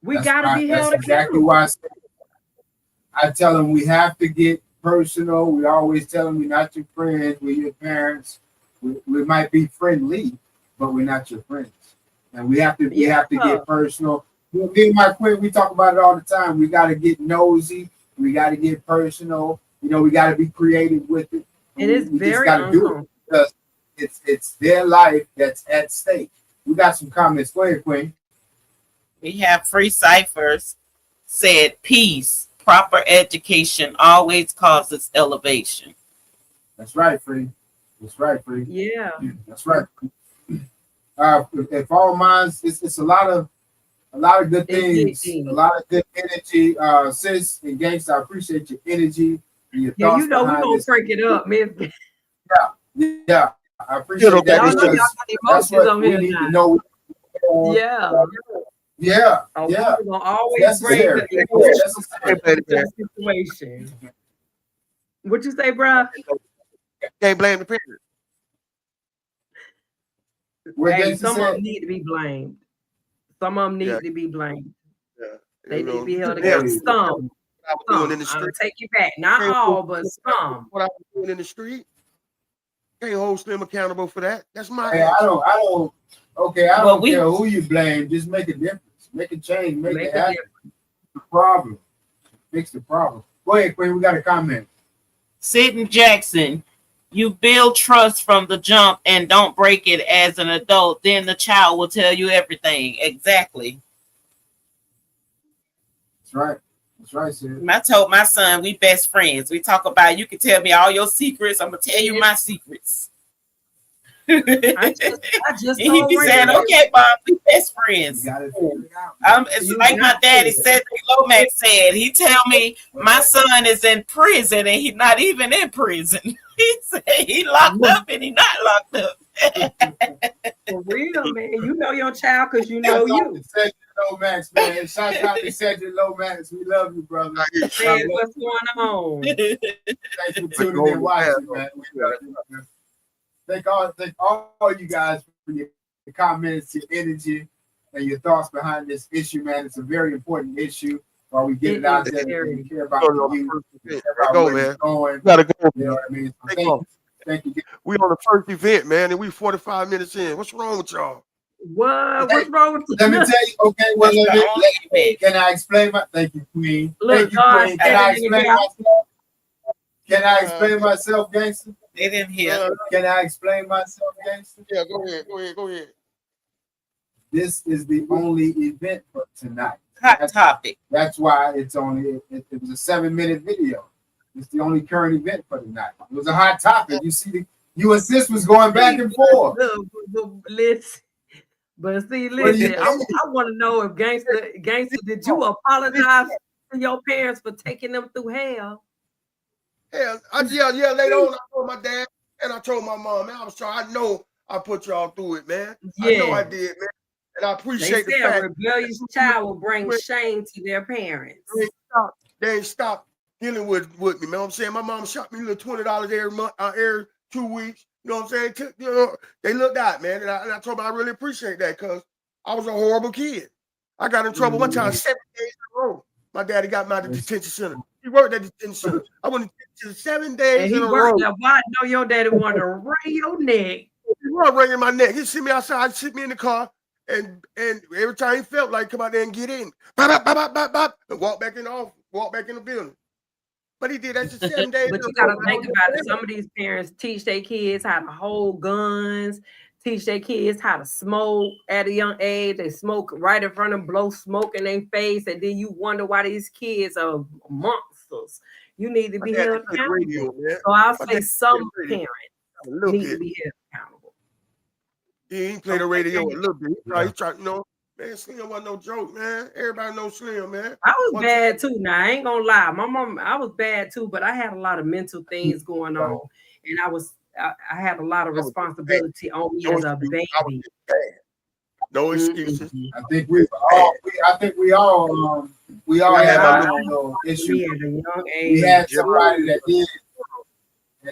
We got to be held accountable. That's exactly why I tell them we have to get personal. We always tell them we're not your friends, we're your parents. We might be friendly, but we're not your friends. And we have to get personal. Me and my queen, we talk about it all the time. We got to get nosy. We got to get personal. You know, we got to be creative with it. It is very got to do it because it's their life that's at stake. We got some comments. Go ahead, Queen. We have Free Ciphers said, peace, proper education always causes elevation. That's right, Free. That's right, Free. Yeah. That's right. If all minds, it's a lot of good things, a lot of good energy. Sis and Gangsta, I appreciate your energy and your thoughts. You know we're gonna break it up, man. Yeah. I appreciate that. That's what we need to know. Yeah. We're gonna always break the situation. What you say, bro? Can't blame the parents. Hey, some of them need to be blamed. Some of them need to be blamed. Yeah. They need to be held against. Some. Doing in the street. I'll take you back. Not all, but some. What I was doing in the street. Can't hold Slim accountable for that. That's my. Hey, I don't care who you blame. Just make a difference. Make a change. Make it happen. The problem. Fix the problem. Go ahead, Queen. We got a comment. Sidney Jackson, you build trust from the jump and don't break it as an adult. Then the child will tell you everything. Exactly. That's right. That's right, Sid. I told my son, we best friends. We talk about, you can tell me all your secrets. I'm going to tell you my secrets. I just and he be saying, okay, Bob, we best friends. It's like my daddy said, Lomax said, he tell me my son is in prison and he's not even in prison. He said he locked up and he not locked up. For real, man. You know your child because you know you. Cedric Lomax, man. Shout out to Cedric Lomax. We love you, brother. Hey, what's going on? Thanks for tuning in and watching, man. We love you, man. Thank all you guys for your comments, your energy, and your thoughts behind this issue, man. It's a very important issue. While we get it out there, and we care about you. Go, man. Going. Gotta go. You know what I mean? So thank you. We on the first event, man, and we 45 minutes in. What's wrong with y'all? What? What's wrong with you? Let me tell you. Okay, well, can I explain my? Thank you, Queen. Look, Thank you, Queen. Can I explain myself? Can I explain myself, gangster? They didn't hear. Can I explain myself, gangster? Yeah, go ahead. This is the only event for tonight. Hot topic. That's why it's only. It was a 7-minute video. It's the only current event for tonight. It was a hot topic. You see, you and sis was going back and forth. Listen, I want to know if gangster, did you apologize to your parents for taking them through hell? Hell, yeah. Later on, I told my dad and I told my mom, man, I was trying. I know I put y'all through it, man. I know I did, man. And I appreciate the fact a rebellious child will bring shame to their parents. They ain't stopped dealing with me, man. You know what I'm saying? My mom shot me a little $20 every month, every 2 weeks. You know what I'm saying? They looked out, man. And I told them I really appreciate that because I was a horrible kid. I got in trouble one time 7 days in a row. My daddy got me out of the detention center. He worked at the detention center. I went to 7 days in a row. Why I know your daddy wanted to wring your neck. He was wringing my neck. He'd see me outside, sit me in the car. And every time he felt like come out there and get in, bop, bop, bop, bop, and walk back in the office, walk back in the building. But he did that for 7 days. But you gotta think about it. Some of these parents teach their kids how to hold guns, teach their kids how to smoke at a young age. They smoke right in front of them, blow smoke in their face, and then you wonder why these kids are monsters. You need to be held accountable. So I'll say some parents need to be held accountable. He played the radio a little bit. He tried, you know, man, Slim wasn't no joke, man. Everybody knows Slim, man. I was bad too. Now, I ain't gonna lie. My mom, I was bad too, but I had a lot of mental things going on. And I had a lot of responsibility on me as a baby. No excuses. I think we all had our little issue. At a young age. We had somebody that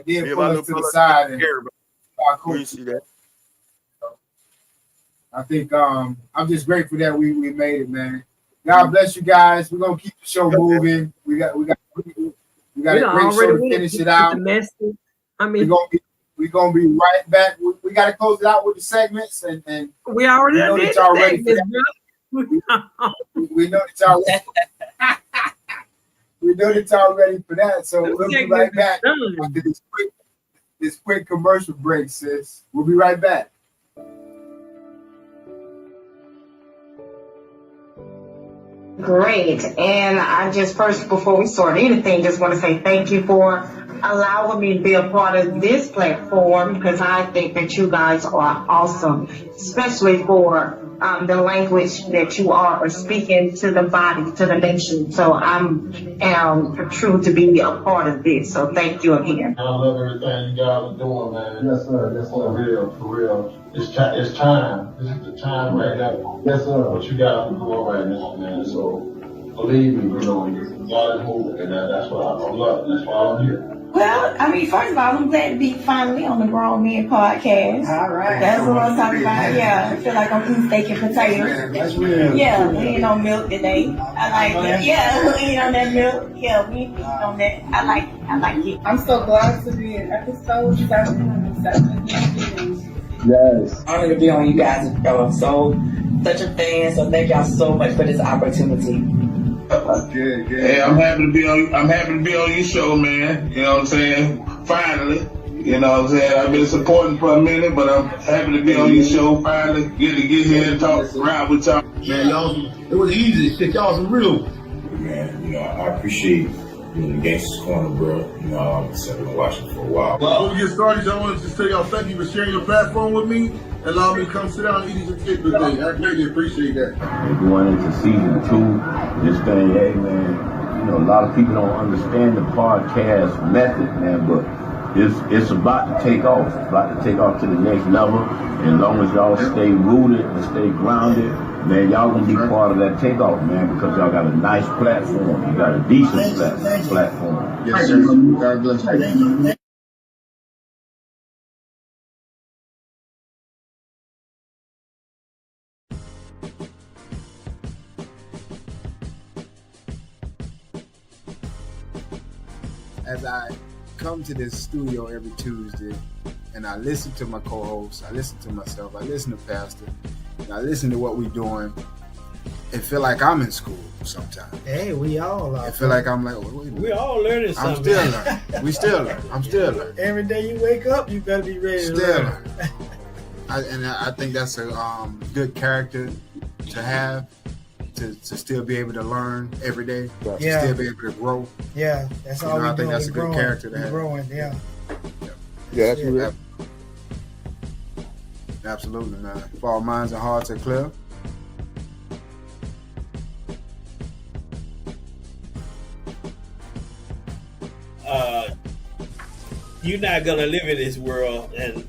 did pull us to the side and we see that. I think I'm just grateful that we made it, man. God bless you guys. We're gonna keep the show moving. We got a great show to finish it out. We're gonna be right back. We gotta close it out with the segments and we already know that y'all ready for that. We know that y'all we know that y'all ready for that. So we'll be right back after this quick commercial break, sis. We'll be right back. Great. And I just first, before we start anything, just want to say thank you for allowing me to be a part of this platform because I think that you guys are awesome, especially for the language that you are speaking to the body, to the nation. So I'm true to be a part of this. So thank you again. I love everything you guys are doing, man. Yes, sir. Yes, sir. For real. It's time. This is the time right now. Yes, sir. What you guys are doing right now, man. So believe me, you know, God is moving, and that's what I love. That's why I'm here. Well, I mean, first of all, I'm glad to be finally on the Grown Men podcast. All right. That's what I'm talking about. Yeah, I feel like I'm eating steak and potatoes. That's real. Yeah, we ain't on milk today. I like it. Yeah, we ain't on that milk. Yeah, we ain't on that. I like it. I'm so glad to be in episode 7. Yes. Honored to be on you guys' show. I'm such a fan, so thank y'all so much for this opportunity. Hey, I'm happy to be on your show, man. You know what I'm saying? Finally. You know what I'm saying? I've been supporting for a minute, but I'm happy to be on your show. Finally get here and talk around with y'all. Man, y'all, it was easy. Shit, y'all was real. Man, you know, I appreciate being in the Gangsta's Corner, bro. You know, I've been watching for a while. Well, before we get started, I wanted to say y'all thank you for sharing your platform with me and allow me to come sit down and eat these chicken today. I greatly appreciate that. Going into season 2, this thing, hey man, you know, a lot of people don't understand the podcast method, man, but it's about to take off. It's about to take off to the next level. And as long as y'all stay rooted and stay grounded, man, y'all gonna be part of that takeoff, man, because y'all got a nice platform. You got a decent platform. Yes, sir. God bless you. As I come to this studio every Tuesday and I listen to my co-hosts, I listen to myself, I listen to Pastor, and I listen to what we're doing, it feel like I'm in school sometimes. Hey, we all are. I feel like I'm like, wait a minute. We all learning something. I'm still learning. We still learn. I'm still learning. Every day you wake up, you better be ready to learn. I think that's a good character to have, to still be able to learn every day, to still be able to grow. Yeah, that's all I think that's a good character to have. Growing, yeah. Yeah, that's real. Absolutely, man. If our minds and hearts are clear. You're not gonna live in this world and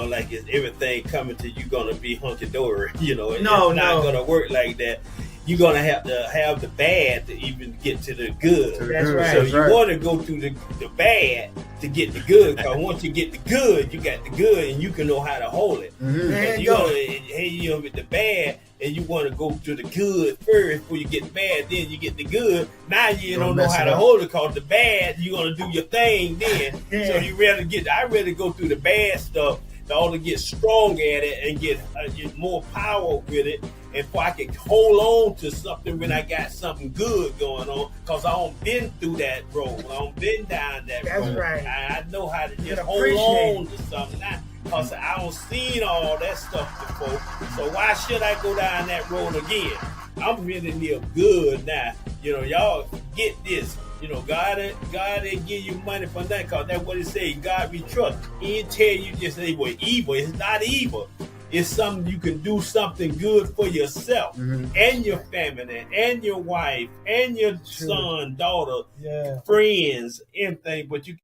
like it's everything coming to you gonna be hunky-dory. It's not gonna work like that. You're gonna have to have the bad to even get to the good. That's right. So you want to go through the bad to get the good. Because once you get the good, you got the good, and you can know how to hold it. Mm-hmm. You with the bad, and you want to go to the good first before you get the bad. Then you get the good. Now you don't know how to hold it. Cause the bad, you're gonna do your thing then. So I rather go through the bad stuff in order to get strong at it and get more power with it. And if I can hold on to something when I got something good going on, because I don't been through that road. I don't been down that road. That's right. I know how to just hold on to something. Because I don't seen all that stuff before. So why should I go down that road again? I'm really near good now. Y'all get this. God ain't give you money for nothing, because that's what it says. God we trust. He didn't tell you just say, well, evil. It's not evil. It's something you can do something good for yourself and your family and your wife and your son, daughter, friends, anything. But you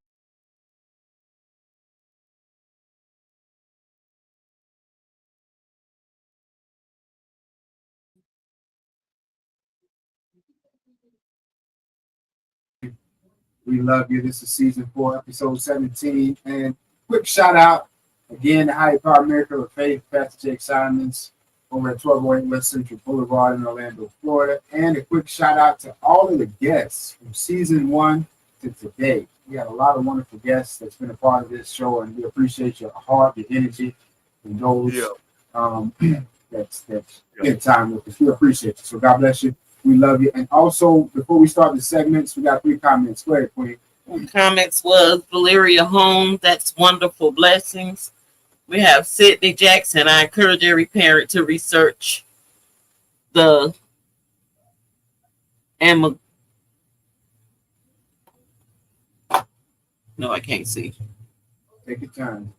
We love you. This is season 4, episode 17. And quick shout out again to High Power Miracle of Faith, Pastor Jake Simons over at 1208 West Central Boulevard in Orlando, Florida. And a quick shout out to all of the guests from season 1 to today. We had a lot of wonderful guests that's been a part of this show, and we appreciate your heart, your energy, and those that's in time with us. We appreciate you. So God bless you. We love you. And also, before we start the segments, we got 3 comments. Go ahead, Queen. Comments was Valeria Holmes. That's wonderful blessings. We have Sydney Jackson. I encourage every parent to research the No, I can't see. Take your time.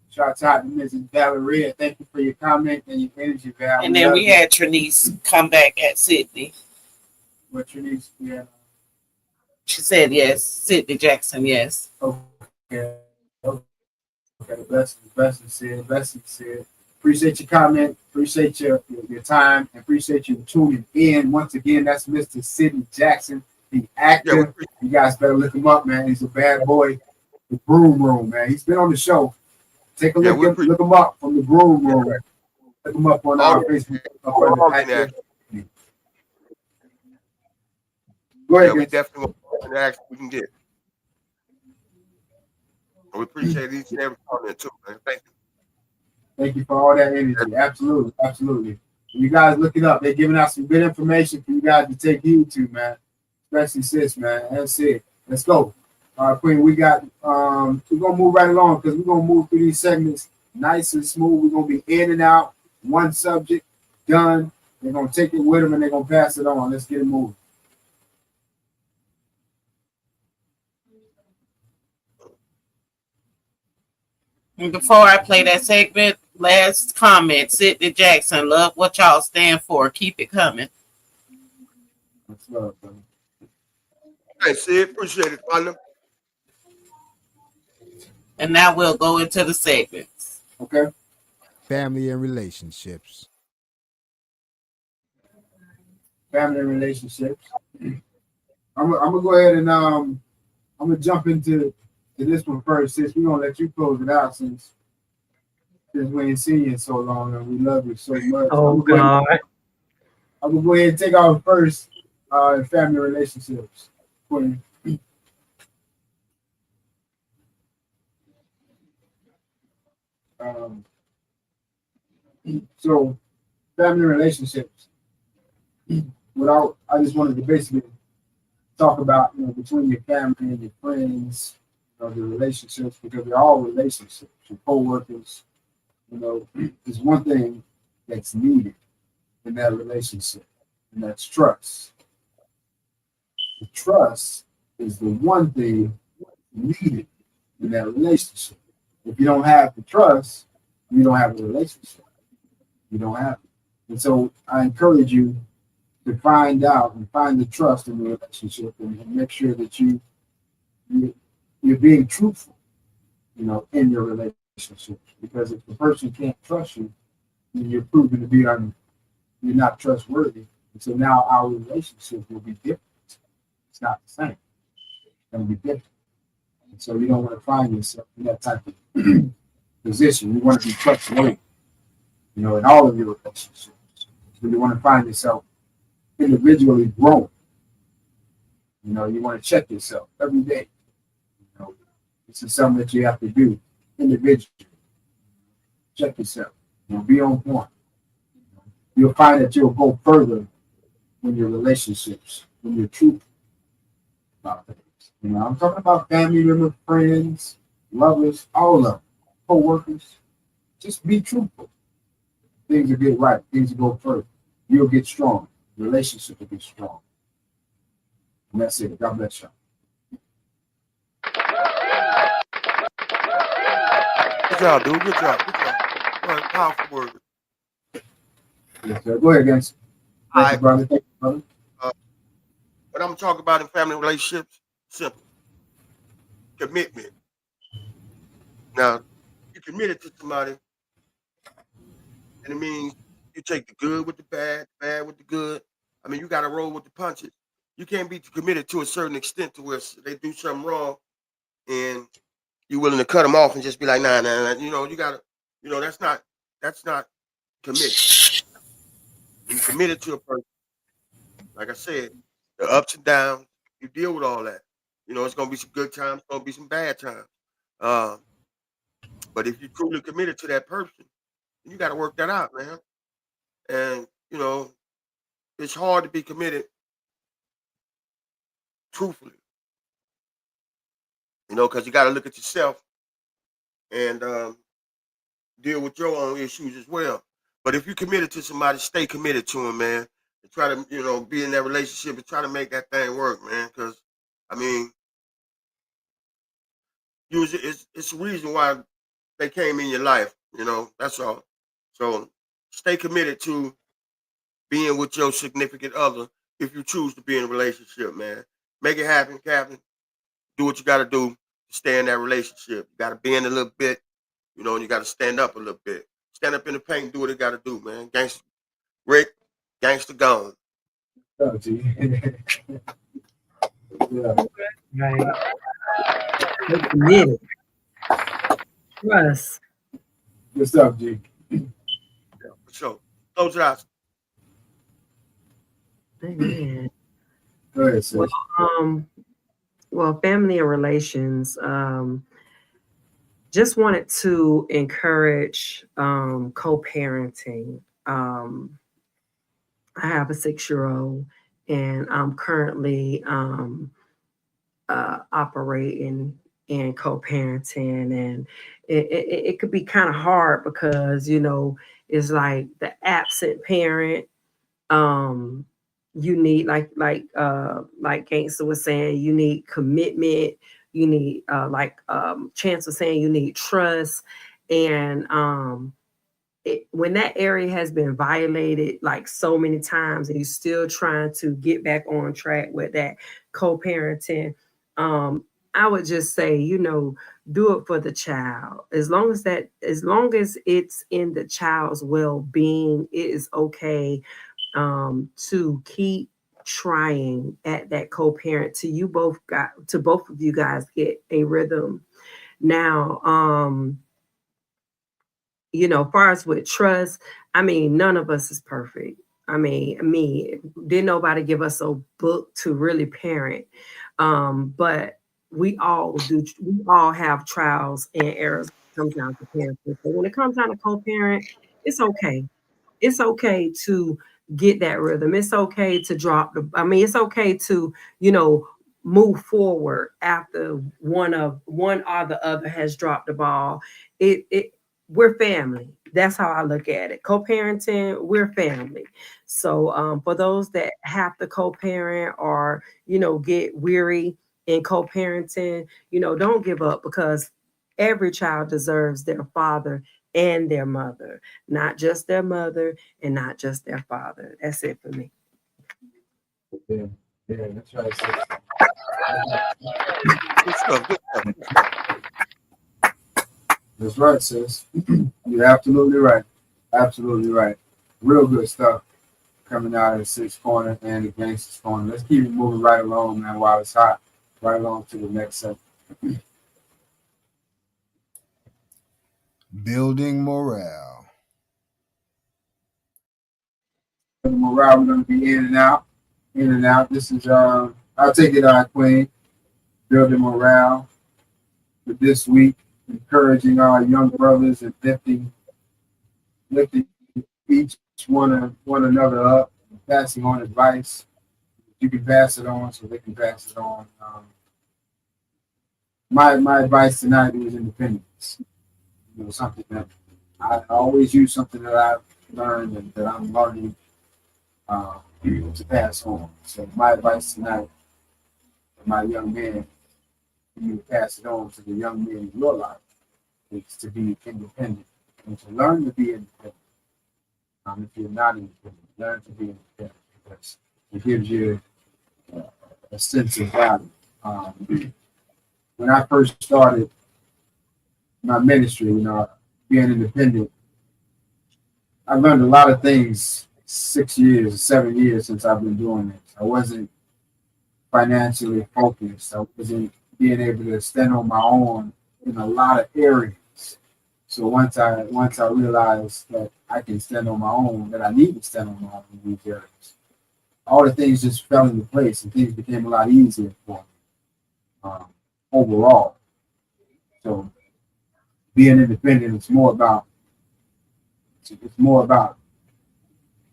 Shout out to Mrs. Valeria. Thank you for your comment and your energy, Val. And then we had Trinice come back at Sydney. What Trinice? Yeah. She said yes. Sydney Jackson, yes. Okay. Blessings said. Appreciate your comment. Appreciate your time. And appreciate you tuning in. Once again, that's Mr. Sydney Jackson, the actor. You guys better look him up, man. He's a bad boy. The Broom Room, man. He's been on the show. Take a look him up from the Broom Room. Look him up on our Facebook. Go ahead. We definitely want to ask we can get. We appreciate each and every comment too, man. Thank you. Thank you for all that energy. Absolutely. You guys look it up. They're giving out some good information for you guys to take heed to, man. Especially sis, man. That's it. Let's go. All right, Queen, we got we're gonna move right along because we're gonna move through these segments nice and smooth. We're gonna be in and out, one subject, done. They're gonna take it with them and they're gonna pass it on. Let's get it moving. And before I play that segment, last comment, Sydney Jackson, love what y'all stand for. Keep it coming. That's love, brother. Thanks, Sid. Appreciate it, partner. And now we'll go into the segments. Okay. Family and relationships. Family and relationships. I'm gonna go ahead and I'm gonna jump into this one first, sis. We're gonna let you close it out since we ain't seen you in so long and we love you so much. Oh God. I'm gonna go ahead and take our first family relationships. Queen. So family relationships. I just wanted to basically talk about, between your family and your friends, the relationships, because they're all relationships. Your co-workers, there's one thing that's needed in that relationship, and that's trust. The trust is the one thing needed in that relationship. If you don't have the trust, you don't have a relationship. You don't have it. And so I encourage you to find out and find the trust in the relationship and make sure that you're being truthful, in your relationship. Because if the person can't trust you, then you're proven to be you're not trustworthy. And so now our relationship will be different. It's not the same. It's going to be different. And so you don't want to find yourself in that type of position. You want to be trustworthy, in all of your relationships. So you want to find yourself individually growing. You want to check yourself every day. This is something that you have to do individually. Check yourself. Be on point. You'll find that you'll go further in your relationships when you're truthful about things. I'm talking about family members, friends, lovers, all of them, co-workers. Just be truthful. Things will get right. Things will go further. You'll get strong. Relationship will be strong. And that's it. God bless you. Good job, dude. Good job. Good job. Powerful word. Yes, sir. Go ahead, guys. Thank you, brother. Thank you, brother. What I'm talking about in family relationships, simple. Commitment. Now, you're committed to somebody, and it means you take the good with the bad with the good. I mean, you got to roll with the punches. You can't be committed to a certain extent to where they do something wrong, and you're willing to cut them off and just be like, nah. You got to, that's not committed. When you're committed to a person, like I said, the ups and downs, you deal with all that. It's going to be some good times, going to be some bad times. But if you're truly committed to that person, you got to work that out, man. And, it's hard to be committed truthfully, because you got to look at yourself and deal with your own issues as well. But if you're committed to somebody, stay committed to them, man. And try to, be in that relationship and try to make that thing work, man. Because, I mean, it's the reason why they came in your life, that's all. So stay committed to being with your significant other if you choose to be in a relationship, man. Make it happen, Captain. Do what you got to do to stay in that relationship. You got to bend a little bit, and you got to stand up a little bit. Stand up in the paint and do what it got to do, man. Gangsta Rick, gangsta gone. Oh, gee. Yeah. Right. They're committed. Trust. Good stuff, G. Yeah, for sure. Close it out. Amen. Go ahead, sis. Well, family and relations. Just wanted to encourage co-parenting. I have a 6-year-old, and I'm currently operating in co-parenting, and it could be kind of hard because it's like the absent parent. You need like Gangsta was saying, you need commitment. You need Chance was saying, you need trust, and when that area has been violated like so many times and you're still trying to get back on track with that co-parenting, I would just say, do it for the child. As long as it's in the child's well-being, it is okay to keep trying at that co-parent till both of you guys get a rhythm. Now, far as with trust, I mean, none of us is perfect. I mean, didn't nobody give us a book to really parent. But we all have trials and errors when it comes down to parenting. So when it comes down to co-parent, it's okay. It's okay to get that rhythm. It's okay to it's okay to, move forward after one or the other has dropped the ball. We're family. That's how I look at it. Co-parenting, we're family. So for those that have to co-parent or, get weary in co-parenting, don't give up, because every child deserves their father and their mother, not just their mother and not just their father. That's it for me. Yeah, that's right. That's right, sis. You're absolutely right. Absolutely right. Real good stuff coming out of the Sixth Corner and the Gangsters Corner. Let's keep it moving right along, man, while it's hot. Right along to the next segment. Building morale. Morale, we're going to be in and out. In and out. This is, I'll take it, Queen. Building morale for this week. Encouraging our young brothers and lifting each one another up, passing on advice. You can pass it on so they can pass it on. My advice tonight is independence. Something that I always use, something that I've learned and that I'm learning to pass on. So my advice tonight to my young man, you pass it on to the young men in your life, is to be independent and to learn to be independent. If you're not independent, learn to be independent, because it gives you a sense of value. When I first started my ministry, being independent, I learned a lot of things 6 years, 7 years since I've been doing this. I wasn't financially focused. I wasn't being able to stand on my own in a lot of areas. So once I realized that I can stand on my own, that I need to stand on my own in these areas, all the things just fell into place and things became a lot easier for me overall. So being independent, it's more about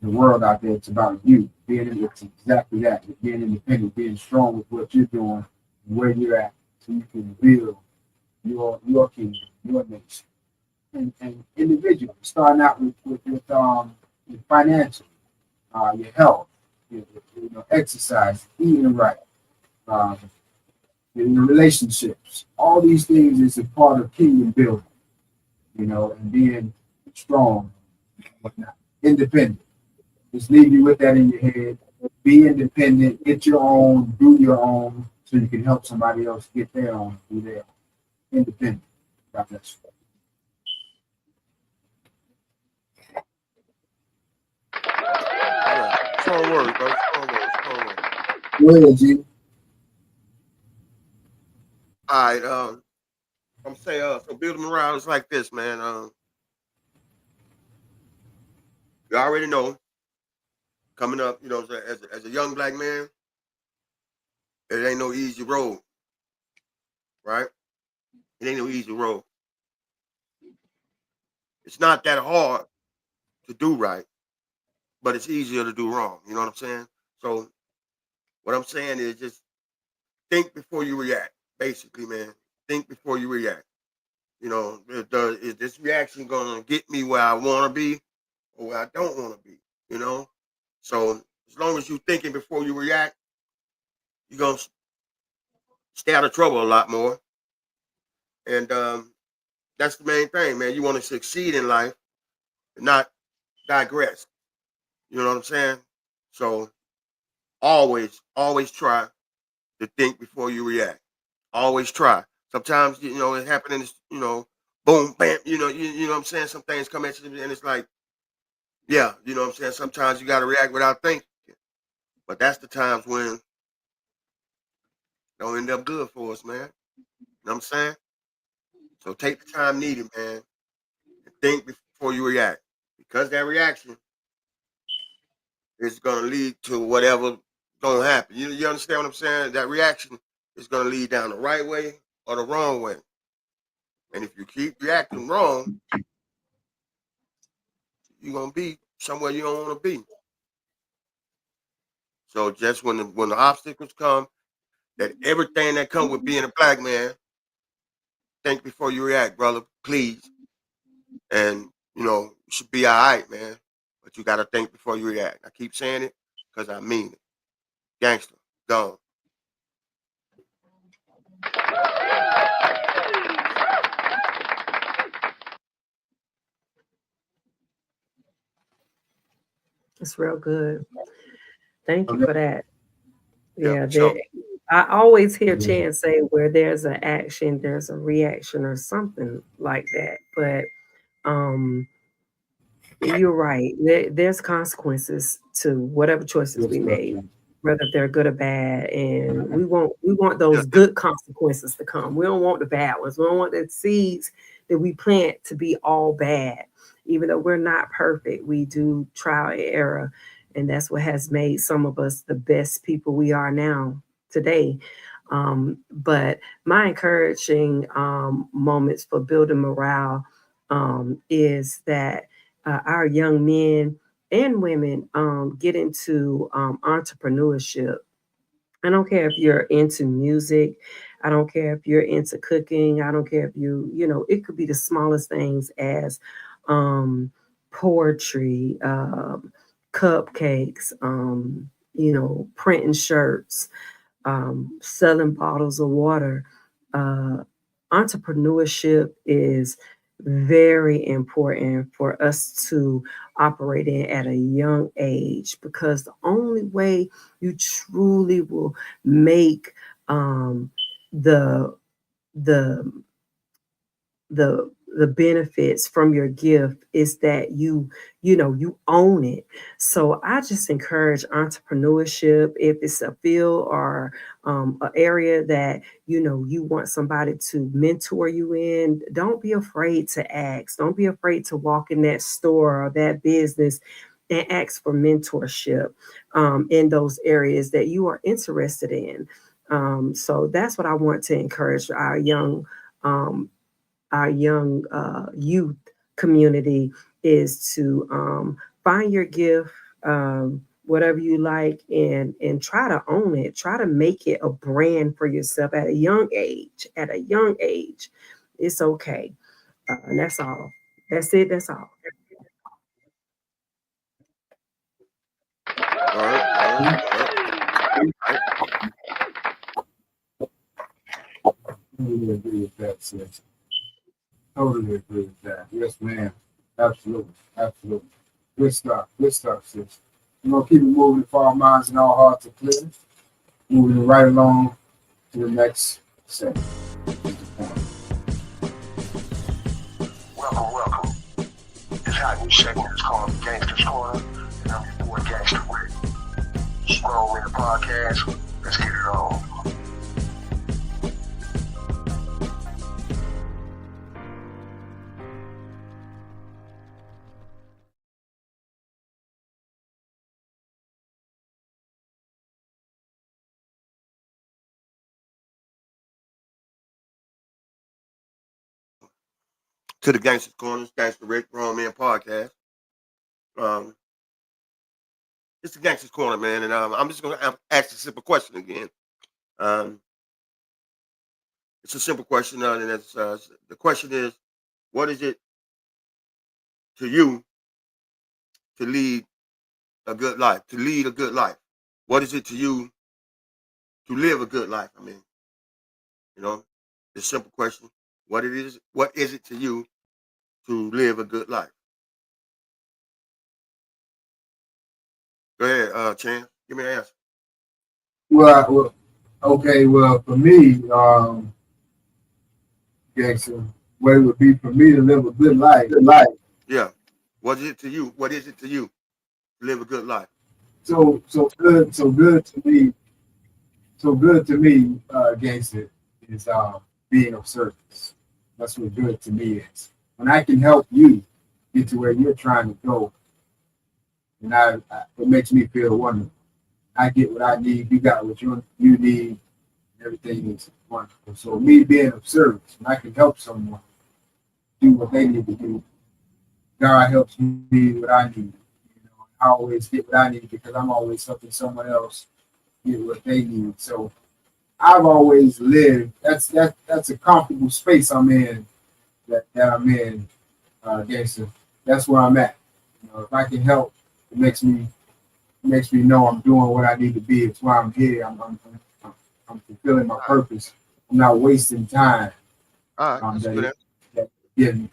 the world out there. It's about you. It's exactly that. It's being independent, being strong with what you're doing, and where you're at, so you can build your kingdom, your nation. And individually, starting out with financial, your health, exercise, eating right, your relationships. All these things is a part of kingdom building, and being strong, whatnot. Independent. Just leave you with that in your head. Be independent. Get your own. Do your own, so you can help somebody else get their own. Do their own. Independent. God bless you. Strong words, bro. Strong words. Go ahead, G. All right. I'm saying, so building morale is like this, man. You already know, coming up, as a young black man, it ain't no easy road, right? It ain't no easy road. It's not that hard to do right, but it's easier to do wrong. You know what I'm saying? So what I'm saying is just think before you react, basically, man. Think before you react. Is this reaction going to get me where I want to be or where I don't want to be? So as long as you're thinking before you react, you're going to stay out of trouble a lot more. And that's the main thing, man. You want to succeed in life and not digress. You know what I'm saying? So always try to think before you react. Always try. Sometimes, you know, it happens, you know, boom, bam, you know what I'm saying? Some things come at you and it's like, yeah, you know what I'm saying? Sometimes you got to react without thinking. But that's the times when don't end up good for us, man. You know what I'm saying? So take the time needed, man. And think before you react. Because that reaction is going to lead to whatever going to happen. You understand what I'm saying? That reaction is going to lead down the right way or the wrong way. And if you keep reacting wrong, you're going to be somewhere you don't want to be. So just when the obstacles come, that everything that comes with being a black man, think before you react, brother, please. And, you know, you should be all right, man. But you got to think before you react. I keep saying it because I mean it. Gangster, gone. It's real good. Thank you for that. Yeah, sure. I always hear Chance say where there's an action, there's a reaction or something like that. But you're right. There's consequences to whatever choices we made, whether they're good or bad. And we want those good consequences to come. We don't want the bad ones. We don't want the seeds that we plant to be all bad. Even though we're not perfect, we do trial and error. And that's what has made some of us the best people we are now today. But my encouraging moments for building morale is that our young men and women get into entrepreneurship. I don't care if you're into music. I don't care if you're into cooking. I don't care if you know, it could be the smallest things as poetry, cupcakes, you know, printing shirts, selling bottles of water. Entrepreneurship is very important for us to operate in at a young age, because the only way you truly will make the the the benefits from your gift is that you know you own it. So I just encourage entrepreneurship. If it's a field or an area that you know you want somebody to mentor you in, don't be afraid to ask. Don't be afraid to walk in that store or that business and ask for mentorship in those areas that you are interested in. So that's what I want to encourage our young youth community, is to find your gift, whatever you like, and try to own it. Try to make it a brand for yourself at a young age. At a young age, it's okay. And that's all. That's it. That's all. Totally agree with that, sis. Totally agree with that. Yes, ma'am. Absolutely. Absolutely. Good stuff. Good stuff, sis. We're going to keep it moving for our minds and our hearts are clear. Moving right along to the next segment. Welcome. This hot new segment is called Gangster's Corner, and I'm your boy Gangster Rick. Scroll in the podcast. Let's get it on. To the Gangster's Corner, Gangster Rick, Grown Man Podcast. It's the Gangster's Corner, man, and I'm just going to ask a simple question again. It's a simple question, and it's, the question is, what is it to you to lead a good life? To lead a good life. What is it to you to live a good life? I mean, you know, it's a simple question. What is it to you to live a good life? Go ahead, Chan. Give me an answer. Well, Okay, well, for me, Gangster, what it would be for me to live a good life. Yeah. What is it to you? What is it to you? Live a good life. So good to me, Gangster, is being of service. That's what good to me is. When I can help you get to where you're trying to go, and it makes me feel wonderful. I get what I need. You got what you need. Everything is wonderful. So me being of service, and I can help someone do what they need to do. God helps me what I need. I always get what I need because I'm always helping someone else get what they need. So I've always lived. That's a comfortable space I'm in. That I'm in, Gangster. That's where I'm at. If I can help, it makes me know I'm doing what I need to be. It's why I'm here. I'm fulfilling my purpose. I'm not wasting time. All right, that's good.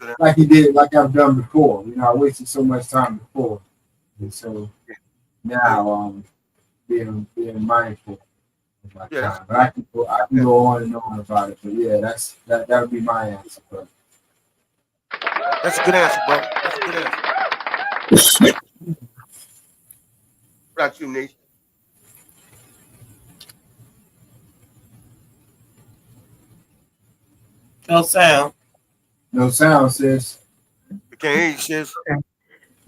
Like I've done before. I wasted so much time before, and so now being mindful of my time. But I can go on and on about it. But yeah, that would be my answer. Bro. That's a good answer, bro. That's a good answer. What about you, Niche? No sound. No sound, sis. You can't hear you, sis.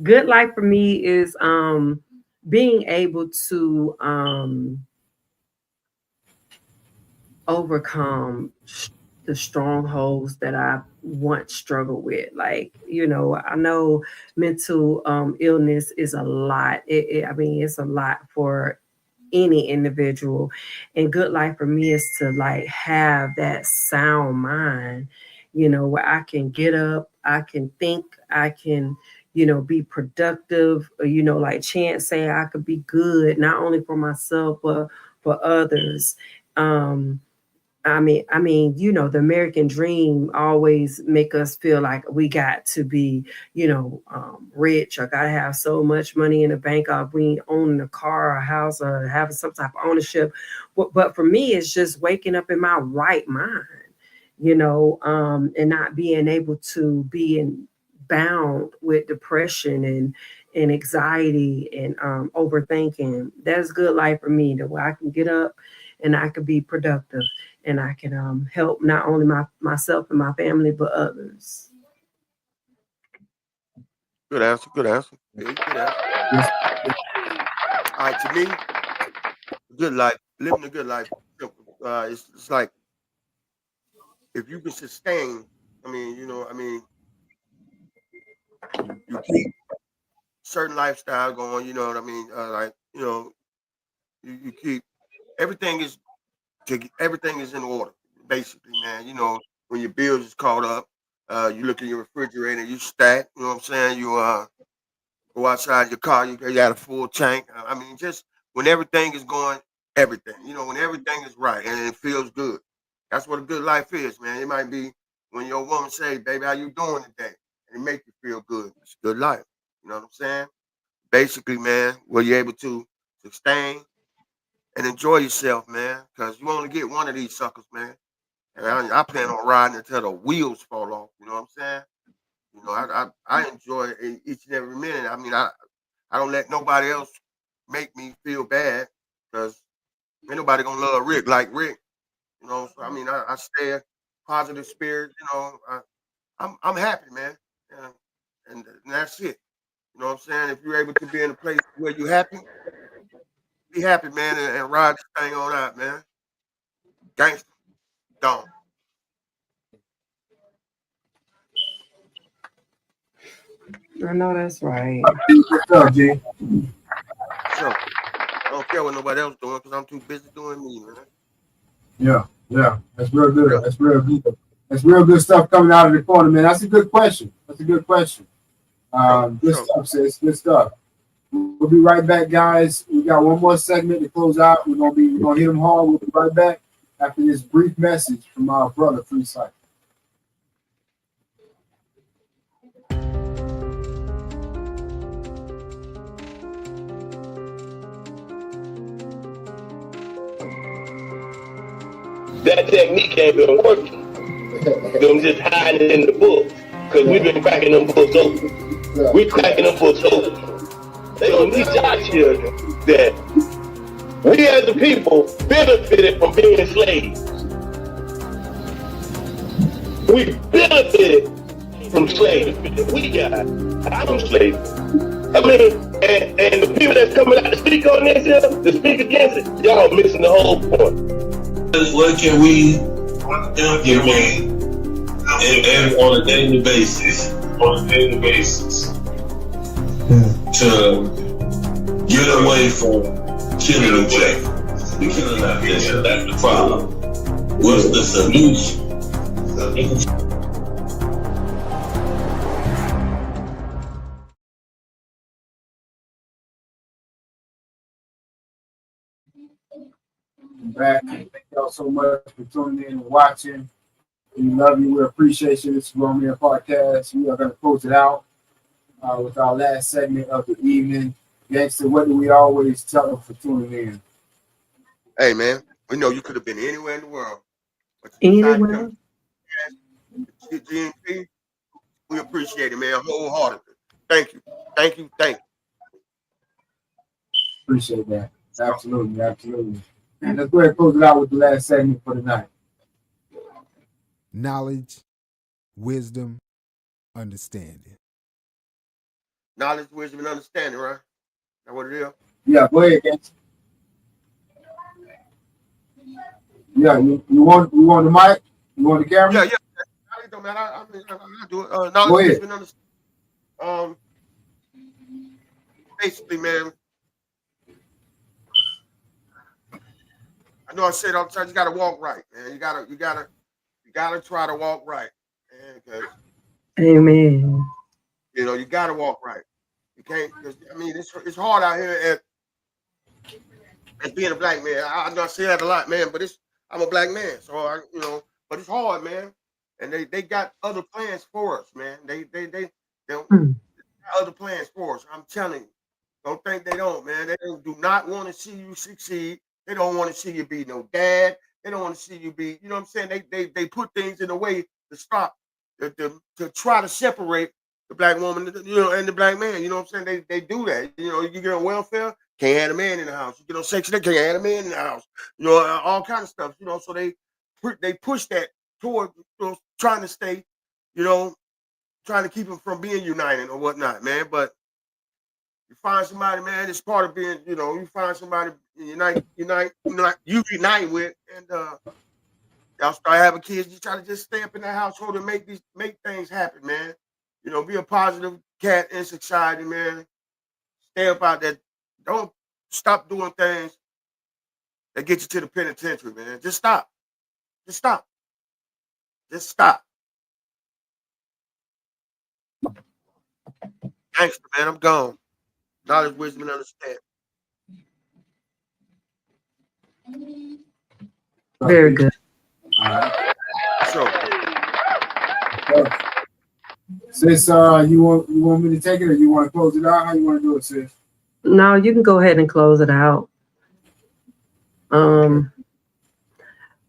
Good life for me is being able to overcome the strongholds that I once struggled with. Like, I know mental illness is a lot. It's a lot for any individual. And good life for me is to like have that sound mind, where I can get up, I can think, I can, be productive, like Chance say, I could be good, not only for myself, but for others. The American dream always make us feel like we got to be, rich or gotta have so much money in the bank, or we owning a car or a house or having some type of ownership. But for me, it's just waking up in my right mind, and not being able to be bound with depression and anxiety and overthinking. That's good life for me, the way I can get up and I can be productive and I can help not only myself and my family, but others. Good answer. Good answer. Yeah, good answer. All right, to me, good life, living a good life. It's like if you can sustain. You keep certain lifestyle going. You know what I mean? You keep everything is in order, basically, man. When your bills is caught up, you look in your refrigerator, you stack. You know what I'm saying? You go outside your car, you got a full tank. Just when everything is going, everything. When everything is right and it feels good. That's what a good life is, man. It might be when your woman say, "Baby, how you doing today?" and it make you feel good. It's a good life. You know what I'm saying? Basically, man, where you're able to sustain and enjoy yourself, man, because you only get one of these suckers, man. And I plan on riding until the wheels fall off. You know what I'm saying? I enjoy each and every minute. I don't let nobody else make me feel bad because ain't nobody gonna love Rick like Rick. So I stay a positive spirit. I'm happy, man, and that's it. You know what I'm saying? If you're able to be in a place where you're happy, be happy, man, and ride this thing on out, man. Gangster, don't. I know that's right. What's up, G? So I don't care what nobody else doing because I'm too busy doing me, man. Yeah. That's real good. That's real good. That's real good stuff coming out of the corner, man. That's a good question. Good stuff, sis. Good stuff. We'll be right back, guys. We got one more segment to close out. We're gonna hit them hard. We'll be right back after this brief message from our brother, Free Sight. that technique ain't been working. Them just hiding it in the books. Because we've been cracking them books open. We cracking them books open. They gonna teach our children that we as a people benefited from being slaves. We benefited from slavery. We got out of slavery. I mean, and the people that's coming out to speak on this here, to speak against it, y'all missing the whole point. What can we implement and on a daily basis? To get away from killing each other. We killing our each other. That's the problem. What's the solution? Back. Thank y'all so much for tuning in and watching. We love you. We appreciate you. This is Grown Man Podcast. We are going to close it out with our last segment of the evening. Gangster, what do we always tell them for tuning in? Hey, man, we know you could have been anywhere in the world. But anywhere? GNP, we appreciate it, man, wholeheartedly. Thank you. Thank you. Thank you. Appreciate that. Absolutely. Absolutely. And let's go ahead and close it out with the last segment for the night. Knowledge, wisdom, understanding. Knowledge, wisdom, and understanding, right? That what it is? Yeah, go ahead, guys. Yeah, you want the mic? You want the camera? Yeah. It don't matter. I do it. Knowledge, wisdom, and understanding. Basically, man, I know I say it all the time. You gotta walk right, man. You gotta try to walk right, man. Amen. You know, you gotta walk right. You can't. I mean, it's hard out here as being a black man. I know I say that a lot, man. But I'm a black man, so but it's hard, man. And they got other plans for us, man. They got other plans for us. I'm telling you. Don't think they don't, man. They do not want to see you succeed. They don't want to see you be no dad. They don't want to see you be, you know what I'm saying? They put things in a way to stop, to try to separate the black woman, and the black man. You know what I'm saying? They do that. You know, you get on welfare, can't have a man in the house. You get on Section 8, can't have a man in the house. You know, all kind of stuff. You know, so they push that toward trying to stay, trying to keep them from being united or whatnot, man. But you find somebody, man, it's part of being, you find somebody you unite with, and y'all start having kids. You try to just stay up in that household and make things happen, man. Be a positive cat in society, man. Stay up out there. Don't stop doing things that get you to the penitentiary, man. Just stop. Just stop. Just stop. Thanks, man. I'm gone. Knowledge, wisdom, and understanding. Very good. Sure. Sis, you want me to take it, or you want to close it out? How you want to do it, sis? No, you can go ahead and close it out.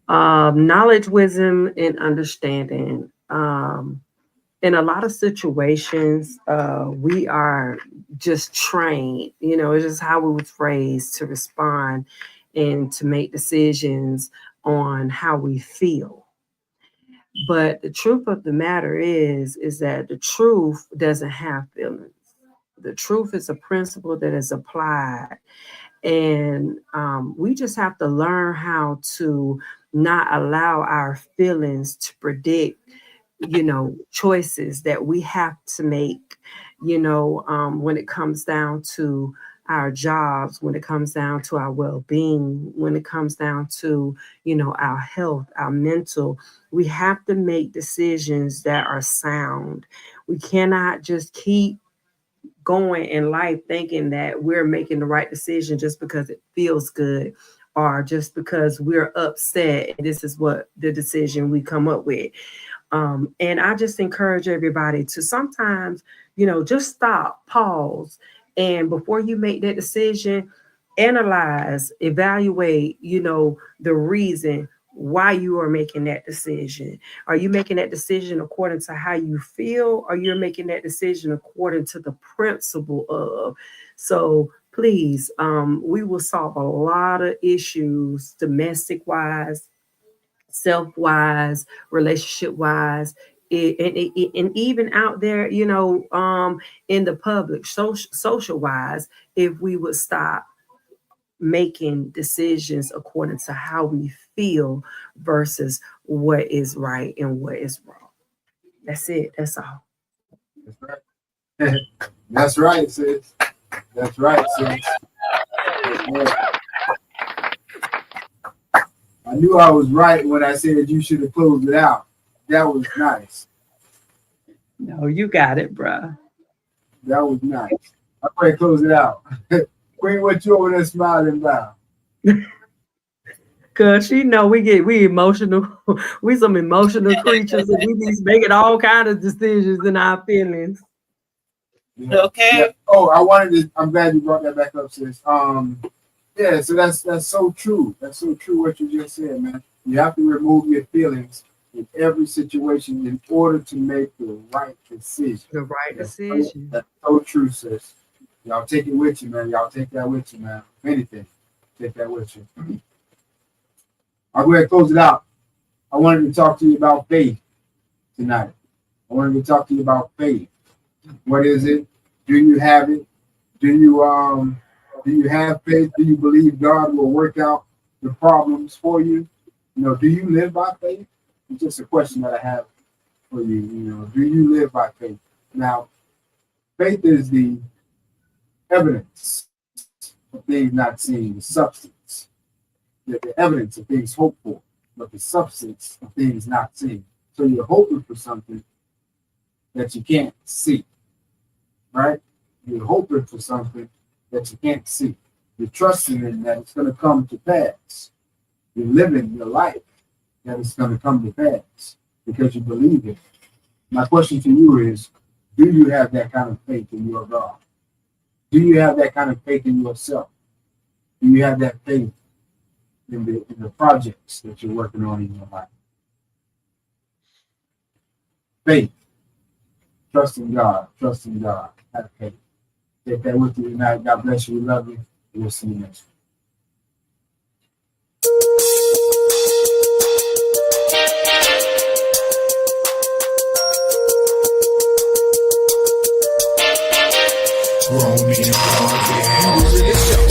Knowledge, wisdom, and understanding. In a lot of situations, we are just trained, it's just how we was raised to respond and to make decisions on how we feel. But the truth of the matter is that the truth doesn't have feelings. The truth is a principle that is applied. And we just have to learn how to not allow our feelings to predict choices that we have to make, when it comes down to our jobs, when it comes down to our well-being, when it comes down to, our health, our mental. We have to make decisions that are sound. We cannot just keep going in life thinking that we're making the right decision just because it feels good, or just because we're upset and this is what the decision we come up with. And I just encourage everybody to sometimes, just stop, pause, and before you make that decision, analyze, evaluate, the reason why you are making that decision. Are you making that decision according to how you feel, or you're making that decision according to the principle of? So please, we will solve a lot of issues, domestic wise, self wise, relationship wise, and even out there, you know, in the public, social wise, if we would stop making decisions according to how we feel versus what is right and what is wrong. That's it. That's all. That's right. That's right, sis. That's right, sis. That's right. I knew I was right when I said you should have closed it out. That was nice. No, you got it, bruh. That was nice. I'm going to close it out. Queen, what you over there smiling about? Cause she know we emotional. We some emotional creatures, and we be making all kind of decisions in our feelings. Yeah. Okay. Yeah. Oh, I'm glad you brought that back up, sis. Yeah, so that's so true. That's so true what you just said, man. You have to remove your feelings in every situation in order to make the right decision. The right decision. That's so true, sis. Y'all take it with you, man. Y'all take that with you, man. If anything, take that with you. I'll go ahead and close it out. I wanted to talk to you about faith tonight. I wanted to talk to you about faith. What is it? Do you have it? Do you have faith? Do you believe God will work out the problems for you? You know, do you live by faith? It's just a question that I have for you. You know, do you live by faith? Now, faith is the evidence of things not seen, the substance. The evidence of things hoped for, but the substance of things not seen. So you're hoping for something that you can't see, right? You're hoping for something that you can't see. You're trusting in that it's going to come to pass. You're living your life that it's going to come to pass because you believe it. My question to you is, do you have that kind of faith in your God? Do you have that kind of faith in yourself? Do you have that faith in the projects that you're working on in your life? Faith. Trust in God. Trust in God. Have faith. Take that with you tonight. God bless you. We love you. We'll see you next week. Grown men podcast.